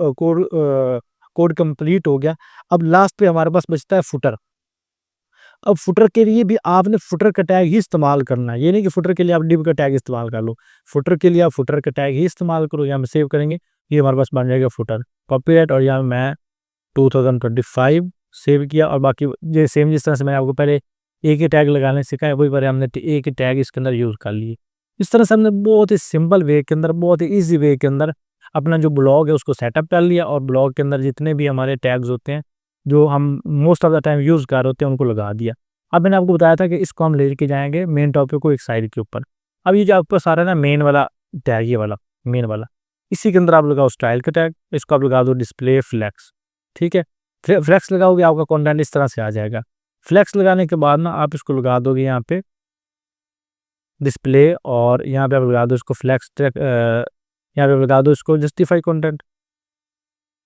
कोड कंप्लीट हो गया, अब लास्ट पे हमारे पास बचता है फुटर। अब फुटर के लिए भी आपने फुटर का टैग ही इस्तेमाल करना है, ये नहीं कि फुटर के लिए आप डिव का टैग इस्तेमाल कर लो। फुटर के लिए आप फुटर का टैग ही इस्तेमाल करो। यहाँ में सेव करेंगे, ये हमारे पास बन जाएगा फुटर कॉपीराइट, और यहाँ मैं 2025 सेव किया। और बाकी ये सेम जिस तरह से मैंने आपको पहले एक ही टैग लगाने सिखाया, वही पर हमने एक ही टैग इसके अंदर यूज़ कर लिए। इस तरह से हमने बहुत ही सिंपल वे के अंदर, बहुत ही ईजी वे के अंदर अपना जो ब्लॉग है उसको सेटअप कर लिया, और ब्लॉग के अंदर जितने भी हमारे टैग्स होते हैं जो हम most of the time use कर रहे होते हैं उनको लगा दिया। अब मैंने आपको बताया था कि इसको हम लेके जाएंगे मेन टॉपिक को एक साइड के ऊपर। अब ये जो आपके पास आ रहा है ना मेन वाला टैग, ये वाला मेन वाला, इसी के अंदर आप लगाओ स्टाइल का टैग, इसको आप लगा दो डिस्प्ले फ्लैक्स। ठीक है, फ्लैक्स लगाओगे आपका कंटेंट इस तरह से आ जाएगा। फ्लैक्स लगाने के बाद ना आप इसको लगा दोगे यहाँ पे डिस्प्ले, और यहाँ पे आप लगा दो इसको फ्लैक्स ट्रैक, यहाँ पे लगा दो इसको जस्टिफाई कंटेंट,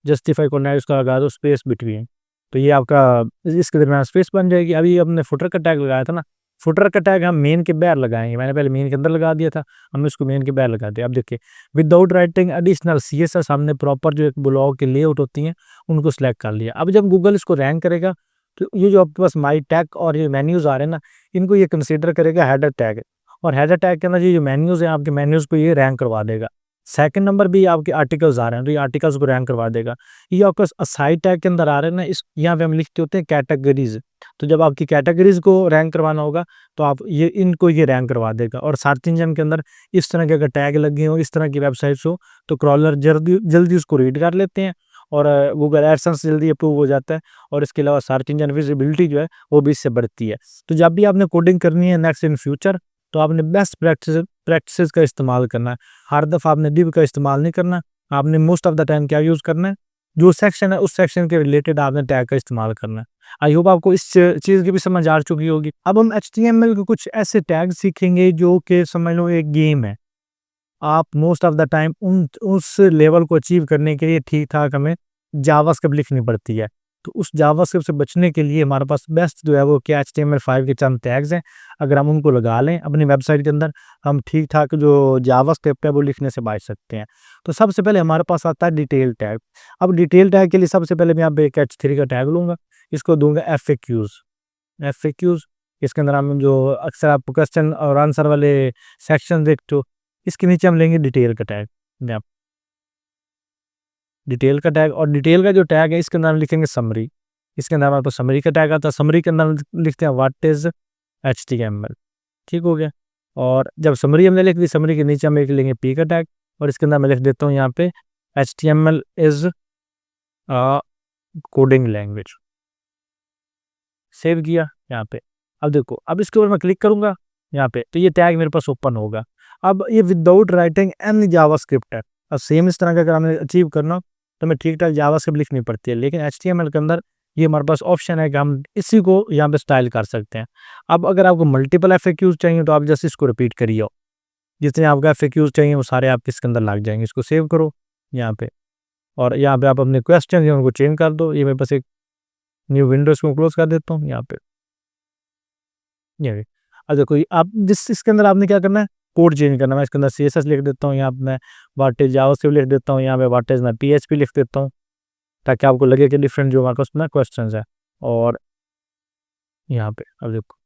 जस्टिफाई कंटेंट इसका लगा दो स्पेस बिटवीन। तो ये आपका इसके दरम्यान स्पेस बन जाएगी। अभी हमने फुटर का टैग लगाया था ना, फुटर का टैग हम मेन के बाहर लगाएंगे। मैंने पहले मेन के अंदर लगा दिया था, हमने इसको मेन के बाहर लगा दिया। अब देखिए विदाउट राइटिंग एडिशनल CSS हमने प्रॉपर जो एक ब्लॉग के लेआउट होती हैं उनको सिलेक्ट कर लिया। अब जब गूगल इसको रैंक करेगा तो ये जो आपके पास माई टैग और ये मेन्यूज़ आ रहे हैं ना, इनको ये कंसिडर करेगा हेडर टैग, और हेडर टैग के अंदर ये जो मेन्यूज़ हैं आपके मेन्यूज़ को ये रैंक करवा देगा। सेकंड नंबर भी आपके आर्टिकल्स आ रहे हैं, तो ये आर्टिकल्स को रैंक करवा देगा। ये आपका असाइड टैग के अंदर आ रहे हैं ना, इस यहाँ पे हम लिखते होते हैं कैटेगरीज। तो जब आपकी कैटेगरीज को रैंक करवाना होगा तो आप ये इनको ये रैंक करवा देगा। और सर्च इंजन के अंदर इस तरह के अगर टैग लगे हो, इस तरह की वेबसाइट्स हो, तो क्रॉलर जल्दी जल्दी उसको रीड कर लेते हैं और गूगल एडसेंस जल्दी अप्रूव हो जाता है। और इसके अलावा सर्च इंजन विजिबिलिटी जो है वो भी इससे बढ़ती है। तो जब भी आपने कोडिंग करनी है नेक्स्ट इन फ्यूचर, तो आपने बेस्ट प्रैक्टिसेस का इस्तेमाल करना है। हर दफ़ा आपने div का इस्तेमाल नहीं करना। आपने मोस्ट ऑफ द टाइम क्या यूज़ करना है, जो सेक्शन है उस सेक्शन के रिलेटेड आपने टैग का इस्तेमाल करना है। आई होप आपको इस चीज़ की भी समझ आ चुकी होगी। अब हम HTML के कुछ ऐसे टैग सीखेंगे जो कि समझ लो एक गेम है। आप मोस्ट ऑफ द टाइम उस लेवल को अचीव करने के लिए ठीक-ठाक हमें जावास्क्रिप्ट लिखनी पड़ती है। तो उस जावास्क्रिप्ट से बचने के लिए हमारे पास बेस्ट जो है वो क्या HTML5 के चंद टैग्स हैं। अगर हम उनको लगा लें अपनी वेबसाइट के अंदर, हम ठीक-ठाक जो जावास्क्रिप्ट है वो लिखने से बच सकते हैं। तो सबसे पहले हमारे पास आता है डिटेल टैग। अब डिटेल टैग के लिए सबसे पहले मैं यहाँ पे एक H3 का टैग लूँगा, इसको दूँगा FAQs। FAQs इसके अंदर हम जो अक्सर आप क्वेश्चन और आंसर वाले सेक्शन देखते हो, इसके नीचे हम लेंगे डिटेल का टैग। यहाँ डिटेल का टैग, और डिटेल का जो टैग है इसके अंदर हम लिखेंगे समरी। इसके अंदर हमारे पास समरी का टैग आता है। समरी के अंदर हम लिखते हैं व्हाट इज HTML। ठीक हो गया। और जब समरी हमने लिख दी, समरी के नीचे हम एक लेंगे पी का टैग, और इसके अंदर मैं लिख देता हूँ यहाँ पे HTML is a coding language. Save किया यहाँ पे। अब देखो, अब इसके ऊपर मैं क्लिक करूंगा यहाँ पे, तो ये टैग मेरे पास ओपन होगा। अब ये विदाउट राइटिंग एनी जावास्क्रिप्ट है। अब सेम इस तरह का अगर हमें अचीव करना हो, तो हमें ठीक ठाक जावास्क्रिप्ट लिखनी पड़ती है। लेकिन HTML के अंदर ये हमारे पास ऑप्शन है कि हम इसी को यहाँ पे स्टाइल कर सकते हैं। अब अगर आपको मल्टीपल FAQs चाहिए तो आप जस्ट इसको रिपीट करिए। जितने आपको FAQs चाहिए वो सारे आपके इसके अंदर लग जाएंगे। इसको सेव करो यहाँ पे, और यहाँ पे आप अपने क्वेश्चन उनको चेंज कर दो। ये मेरे पास एक न्यू विंडो, इसको क्लोज कर देता हूँ यहाँ पे। ये भी। अब देखो, ये आप जिस इसके अंदर आपने क्या करना है, कोड चेंज करना है। मैं इसके अंदर CSS लिख देता हूँ, यहाँ पे मैं व्हाट इज जावास्क्रिप्ट लिख देता हूँ, यहाँ पे व्हाट इज मैं PHP लिख देता हूँ, ताकि आपको लगे कि डिफरेंट जो हमारे पास ना क्वेश्चंस है। और यहाँ पे अब देखो,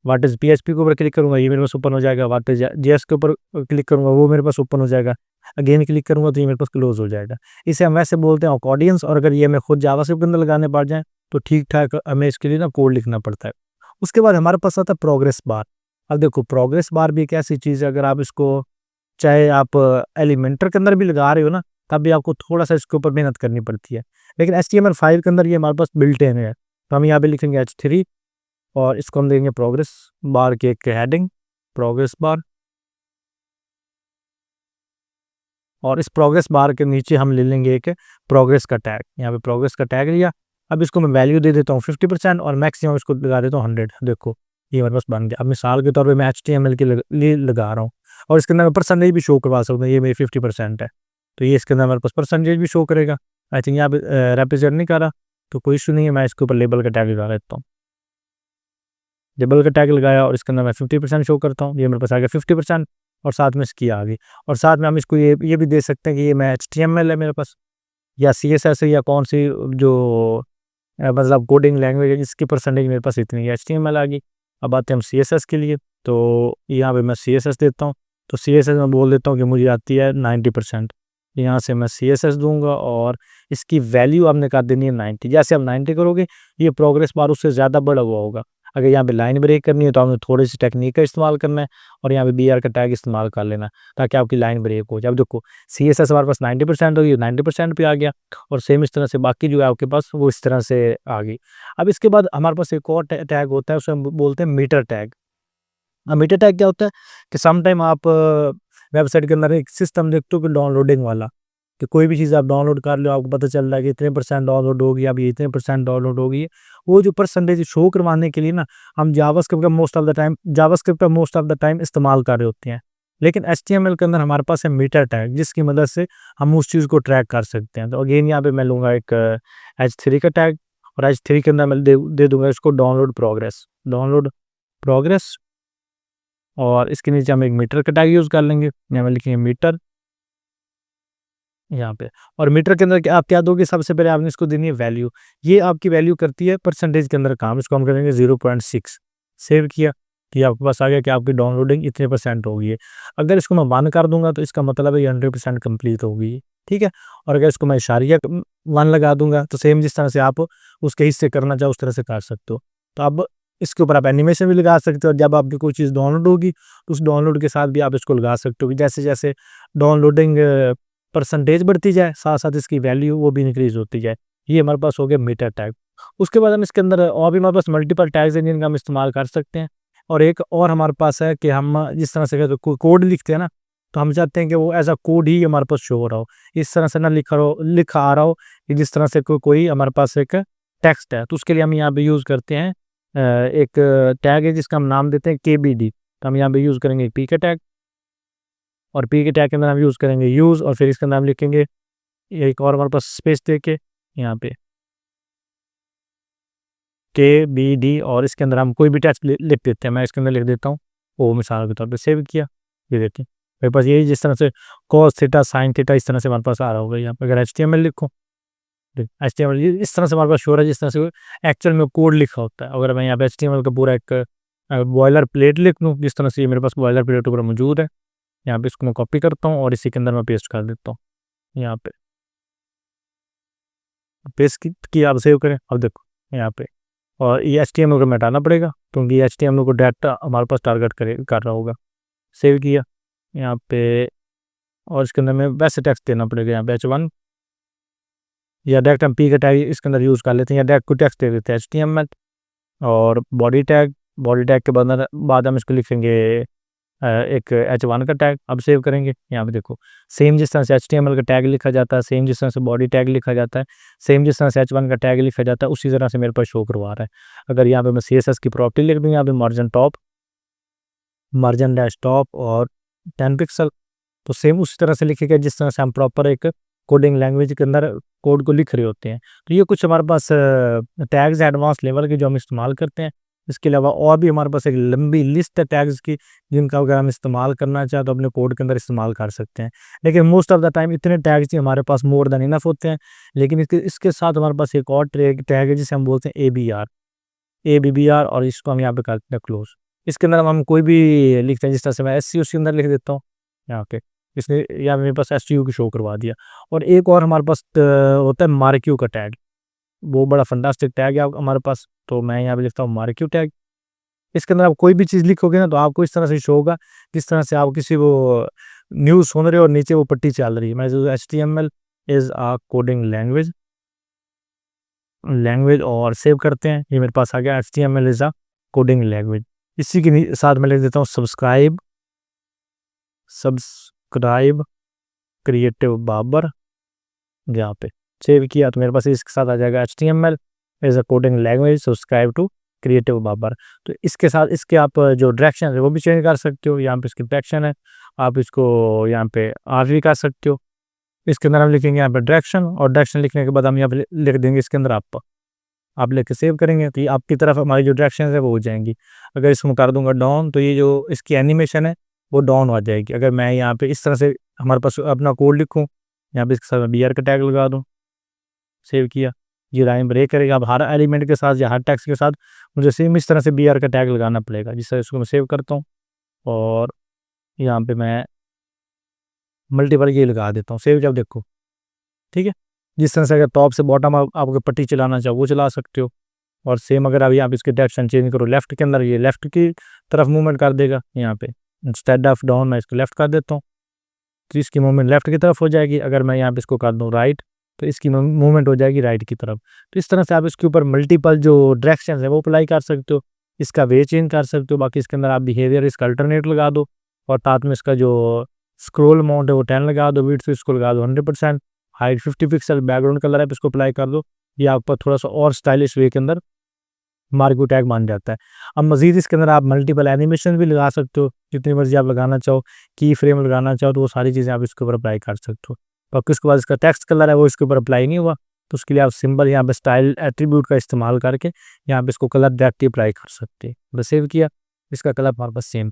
व्हाट इज PHP के ऊपर क्लिक करूंगा, ये मेरे पास ओपन हो जाएगा। व्हाट इज JS के ऊपर क्लिक करूंगा, वो मेरे पास ओपन हो जाएगा। अगेन क्लिक करूंगा तो ये मेरे पास क्लोज हो जाएगा। इसे हम वैसे बोलते हैं ऑडियंस। और अगर ये हमें खुद जावास्क्रिप्ट के अंदर लगाने पड़ जाए तो ठीक ठाक हमें इसके लिए ना कोड लिखना पड़ता है। उसके बाद हमारे पास आता है प्रोग्रेस बार। अब देखो, प्रोग्रेस बार भी एक ऐसी चीज़ है, अगर आप इसको चाहे आप एलिमेंटर के अंदर भी लगा रहे हो ना, तब भी आपको थोड़ा सा इसके ऊपर मेहनत करनी पड़ती है। लेकिन HTML5 के अंदर ये हमारे पास बिल्ट इन है। तो हम यहाँ पे लिखेंगे H3, और इसको हम देंगे प्रोग्रेस बार के एक हेडिंग, प्रोग्रेस बार। और इस प्रोग्रेस बार के नीचे हम ले लेंगे एक प्रोग्रेस का टैग। यहाँ पे प्रोग्रेस का टैग लिया। अब इसको मैं वैल्यू दे देता हूँ 50%, और मैक्सिमम इसको लगा देता हूँ 100। देखो, ये मेरे पास बन गया। अब मिसाल के तौर पे मैं HTML के लिए लगा रहा हूँ, और इसके अंदर मैं परसेंटेज भी शो करवा सकता हूँ। ये मेरी 50% है, तो ये इसके अंदर मेरे पास परसेंटेज भी शो करेगा। आई थिंक यहाँ पे रिप्रेजेंट नहीं कर रहा, तो कोई इशू नहीं है। मैं इसके ऊपर लेबल का टैग लगा लेता हूँ। लेबल का टैग लगाया, और इसके अंदर मैं 50% शो करता हूँ। ये मेरे पास आ गया 50%, और साथ में इसकी आ गई। और साथ में हम इसको ये भी दे सकते हैं कि ये मैं HTML है मेरे पास, या CSS है, या कौन सी जो मतलब कोडिंग लैंग्वेज है जिसकी परसेंटेज मेरे पास इतनी है। HTML आ गई। अब आते हैं हम CSS के लिए, तो यहाँ पे मैं CSS देता हूँ। तो CSS में बोल देता हूँ कि मुझे आती है 90%। यहाँ से मैं CSS दूंगा, और इसकी वैल्यू आपने कर देनी है 90। जैसे आप 90 करोगे, ये प्रोग्रेस बार उससे ज़्यादा बढ़ा हुआ होगा। अगर यहाँ पे लाइन ब्रेक करनी है तो आपने थोड़ी सी टेक्निक का इस्तेमाल करना है, और यहाँ पे BR का टैग इस्तेमाल कर लेना, ताकि आपकी लाइन ब्रेक हो जाए। अब देखो, CSS हमारे पास 90% होगी, 90% पे आ गया। और सेम इस तरह से बाकी जो है आपके पास वो इस तरह से आ गई। अब इसके बाद हमारे पास एक और टैग होता है, उसे हम बोलते हैं मीटर टैग। अब मीटर टैग क्या होता है कि सम टाइम आप वेबसाइट के अंदर एक सिस्टम देखते हो कि डाउनलोडिंग वाला, कि कोई भी चीज़ आप डाउनलोड कर लो, आपको पता चल रहा है कि इतने % डाउनलोड होगी, अब ये इतने % डाउनलोड होगी। वो जो परसेंटेज शो करवाने के लिए ना, हम जावास्क्रिप्ट का मोस्ट ऑफ द टाइम इस्तेमाल कर रहे होते हैं। लेकिन HTML के अंदर हमारे पास है मीटर टैग, जिसकी मदद से हम उस चीज़ को ट्रैक कर सकते हैं। तो अगेन यहाँ पे मैं लूँगा एक H3 का टैग, और H3 के अंदर मैं दे दूंगा इसको डाउनलोड प्रोग्रेस। और इसके नीचे हम एक मीटर का टैग यूज़ कर लेंगे। यहाँ पे लिखेंगे मीटर यहाँ पे। और मीटर के अंदर आप क्या दोगे, सबसे पहले आपने इसको देनी है वैल्यू। ये आपकी वैल्यू करती है परसेंटेज के अंदर काम। इसको हम करेंगे 0.6। सेव किया। कि आपके पास आ गया कि आपकी डाउनलोडिंग इतने % हो गई है। अगर इसको मैं 1 कर दूँगा तो इसका मतलब है ये 100% कंप्लीट हो गई है, ठीक है? और अगर इसको मैं इशारिया 1 लगा दूँगा तो सेम जिस तरह से आप उसके हिस्से करना चाहो उस तरह से कर सकते हो। तो अब इसके ऊपर आप एनिमेशन भी लगा सकते हो, जब आपकी कोई चीज़ डाउनलोड होगी तो उस डाउनलोड के साथ भी आप इसको लगा सकते हो कि जैसे-जैसे डाउनलोडिंग परसेंटेज बढ़ती जाए, साथ-साथ इसकी वैल्यू वो भी इंक्रीज़ होती जाए। ये हमारे पास हो गया मीटर टैग। उसके बाद हम इसके अंदर और भी हमारे पास मल्टीपल टैग्स हैं जिनका हम इस्तेमाल कर सकते हैं। और एक और हमारे पास है कि हम जिस तरह से अगर कोई कोड लिखते हैं ना, तो हम चाहते हैं कि वो एज़ अ कोड ही हमारे पास शो हो रहा हो। इस तरह से ना लिखा आ रहा हो कि जिस तरह से कोई हमारे पास एक टेक्स्ट है, तो उसके लिए हम यहाँ पे यूज़ करते हैं एक टैग है जिसका हम नाम देते हैं केबीडी। तो हम यहाँ पे यूज़ करेंगे पी के टैग, और पी के टैग के अंदर हम यूज़ करेंगे यूज़, और फिर इसके अंदर हम लिखेंगे एक और हमारे पास स्पेस देके यहाँ पे केबीडी, और इसके अंदर हम कोई भी टेक्स्ट लिख देते हैं। मैं इसके अंदर लिख देता हूँ, वो मिसाल के तौर पे सेव किया। ये देखिए मेरे पास यही जिस तरह से कॉस थीटा, साइन थीटा इस तरह से हमारे पास आ रहा होगा यहाँ पे। अगर एचटीएमएल लिखूँ, एचटीएमएल इस तरह से हमारे पास शो हो रहा है जिस तरह से एक्चुअल में कोड लिखा होता है। अगर मैं यहाँ पे एचटीएमएल का पूरा एक बॉयलर प्लेट लिख लूँ, जिस तरह से ये मेरे पास बॉयलर प्लेट ऊपर मौजूद है, यहाँ पे इसको मैं कॉपी करता हूँ और इसी के अंदर मैं पेस्ट कर देता हूँ। यहाँ पे पेस्ट किया, आप सेव करें। अब देखो यहाँ पे, और ये एचटीएमएल को मिटाना पड़ेगा क्योंकि एचटीएमएल को डायरेक्ट हमारे पास टारगेट कर रहा होगा। सेव किया यहाँ पे, और इसके अंदर में वैसे टेक्स्ट देना पड़ेगा यहाँ पे H1, या डायरेक्ट हम पी का टैग इसके अंदर यूज़ कर लेते हैं, या डायरेक्ट को टेक्स्ट दे देते हैं HTML। और बॉडी टैग के बाद हम इसको लिखेंगे एक H1 का टैग। अब सेव करेंगे, यहाँ पे देखो सेम जिस तरह से HTML का टैग लिखा जाता है, सेम जिस तरह से बॉडी टैग लिखा जाता है, सेम जिस तरह से H1 का टैग लिखा जाता है, उसी तरह से मेरे पास शो करवा रहा है। अगर यहाँ पे मैं CSS की प्रॉपर्टी लिख दूँ यहाँ पे मार्जिन डैश टॉप और 10 पिक्सल, तो सेम उसी तरह से लिखेगा जिस तरह से हम प्रॉपर एक कोडिंग लैंग्वेज के अंदर कोड को लिख रहे होते हैं। तो ये कुछ हमारे पास टैग्स एडवांस लेवल के जो हम इस्तेमाल करते हैं। इसके अलावा और भी हमारे पास एक लंबी लिस्ट है टैग्स की, जिनका अगर हम इस्तेमाल करना चाहें तो अपने कोड के अंदर इस्तेमाल कर सकते हैं। लेकिन मोस्ट ऑफ द टाइम इतने टैग्स ही हमारे पास मोर देन इनफ होते हैं। लेकिन इसके साथ हमारे पास एक और टैग है जिसे हम बोलते हैं ABBR, और इसको हम यहाँ पे करते हैं क्लोज। इसके अंदर हम कोई भी लिखते हैं, जिस तरह से मैं SCU के अंदर लिख देता हूँ यहाँ पे, इसने यहाँ मेरे पास STU की शो करवा दिया। और एक और हमारे पास होता है मार्क्यू का टैग, वो बड़ा फंटास्टिक टैग है हमारे पास। तो मैं यहाँ पे लिखता हूँ मार्क्यू टैग। इसके अंदर आप कोई भी चीज़ लिखोगे ना तो आपको इस तरह से शो होगा जिस तरह से आप किसी वो न्यूज़ सुन रहे हो और नीचे वो पट्टी चल रही है। मैं HTML is a coding language, और सेव करते हैं। ये मेरे पास आ गया HTML is a coding language. इसी के साथ मैं लिख देता हूँ सब्सक्राइब क्रिएटिव बाबर, यहाँ पे सेव किया तो मेरे पास इसके साथ आ जाएगा HTML as a coding language subscribe to creative Babar. तो इसके साथ इसके आप जो डायरेक्शन है वो भी चेंज कर सकते हो। यहाँ पे इसकी डायरेक्शन है, आप इसको यहाँ पे आर भी कर सकते हो। इसके अंदर हम लिखेंगे यहाँ पे डायरेक्शन, और डायरेक्शन लिखने के बाद हम यहाँ पे लिख देंगे इसके अंदर आप लेके सेव करेंगे तो ये आपकी तरफ हमारी जो डायरेक्शन है वो हो जाएंगी। अगर इसको कर दूंगा डाउन तो ये जो इसकी एनिमेशन है वो डाउन हो जाएगी। अगर मैं यहाँ पे इस तरह से हमारे पास अपना कोड लिखूँ, यहाँ पे इसके साथ BR का टैग लगा दूँ, सेव किया, ये लाइन ब्रेक करेगा। अब हर एलिमेंट के साथ या हर टेक्स्ट के साथ मुझे सेम इस तरह से BR का टैग लगाना पड़ेगा। जिस तरह इसको मैं सेव करता हूँ और यहाँ पे मैं मल्टीपल ये लगा देता हूँ, सेव जब देखो, ठीक है। जिस तरह से अगर टॉप से बॉटम आपको पट्टी चलाना चाहो वो चला सकते हो। और सेम अगर अभी आप इसके डायरेक्शन चेंज करो लेफ्ट के अंदर, ये लेफ्ट की तरफ मूवमेंट कर देगा। यहाँ पे इंस्टेड ऑफ डाउन मैं इसको लेफ्ट कर देता हूँ तो इसकी मूवमेंट लेफ्ट की तरफ हो जाएगी। अगर मैं यहाँ पे इसको कर दूँ राइट तो इसकी मूवमेंट हो जाएगी राइट की तरफ। तो इस तरह से आप इसके ऊपर मल्टीपल जो डायरेक्शन है वो अप्लाई कर सकते हो, इसका वे चेंज कर सकते हो। बाकी इसके अंदर आप बिहेवियर इसका अल्टरनेट लगा दो, और साथ में इसका जो स्क्रोल अमाउंट है वो 10 लगा दो, विड्थ इसको लगा दो 100%, हाइट 50 पिक्सल, बैकग्राउंड कलर है इसको अप्लाई कर दो। ये आपको थोड़ा सा और स्टाइलिश वे के अंदर मार्क्यू टैग मान जाता है। अब मज़ीद इसके अंदर आप मल्टीपल एनिमेशन भी लगा सकते हो, जितनी मर्जी आप लगाना चाहो, की फ्रेम लगाना चाहो तो वो सारी चीज़ें आप इसके ऊपर अप्लाई कर सकते हो। बाकी उसके बाद इसका टेक्स्ट कलर है वो इसके ऊपर अप्लाई नहीं हुआ, तो उसके लिए आप सिंबल यहाँ पे स्टाइल एट्रीब्यूट का इस्तेमाल करके यहाँ पे इसको कलर डायरेक्टली अप्लाई कर सकते हैं। बस सेव किया, इसका कलर हमारे पास सेम।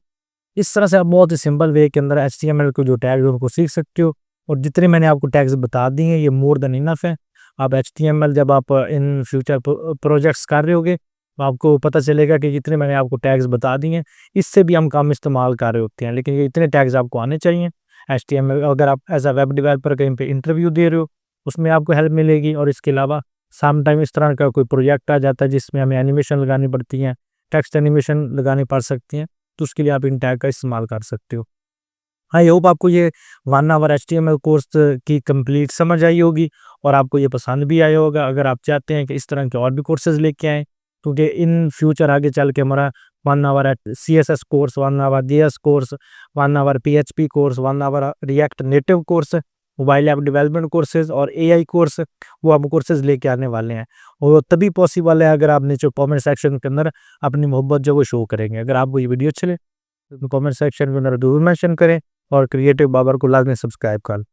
इस तरह से आप बहुत ही सिंपल वे के अंदर HTML को जो टैग है उनको सीख सकते हो। और जितने मैंने आपको टैग्स बता दिए हैं ये मोर देन इनफ है। आप HTML जब आप इन फ्यूचर प्रोजेक्ट्स कर रहे होगे तो आपको पता चलेगा कि जितने मैंने आपको टैग्स बता दिए हैं, इससे भी हम कम इस्तेमाल कर रहे होते हैं, लेकिन ये इतने टैग्स आपको आने चाहिए। HTML अगर आप एज़ अ वेब डेवलपर कहीं पे इंटरव्यू दे रहे हो, उसमें आपको हेल्प मिलेगी। और इसके अलावा सम टाइम इस तरह का कोई प्रोजेक्ट आ जाता है जिसमें हमें एनिमेशन लगानी पड़ती हैं, टेक्स्ट एनिमेशन लगानी पड़ सकती हैं, तो उसके लिए आप इन टैग का इस्तेमाल कर सकते हो। आई होप आपको ये 1 आवर HTML कोर्स की कंप्लीट समझ आई होगी और आपको ये पसंद भी आया होगा। अगर आप चाहते हैं कि इस तरह के और भी कोर्सेज़ लेके आएँ, क्योंकि इन फ्यूचर आगे चल के हमारा 1 hour CSS course, 1 hour JS course, 1 hour PHP course, 1 hour react native course, mobile app development courses और AI कोर्स, वो आप कोर्सेज़ लेके आने वाले हैं। और तभी पॉसिबल है अगर आप नीचे कमेंट सेक्शन के अंदर अपनी मोहब्बत जो वो शो करेंगे। अगर आपको ये वीडियो अच्छी लगे तो कमेंट सेक्शन के अंदर ज़रूर मेंशन करें और क्रिएटिव बाबर को लाज़मी सब्सक्राइब कर लें।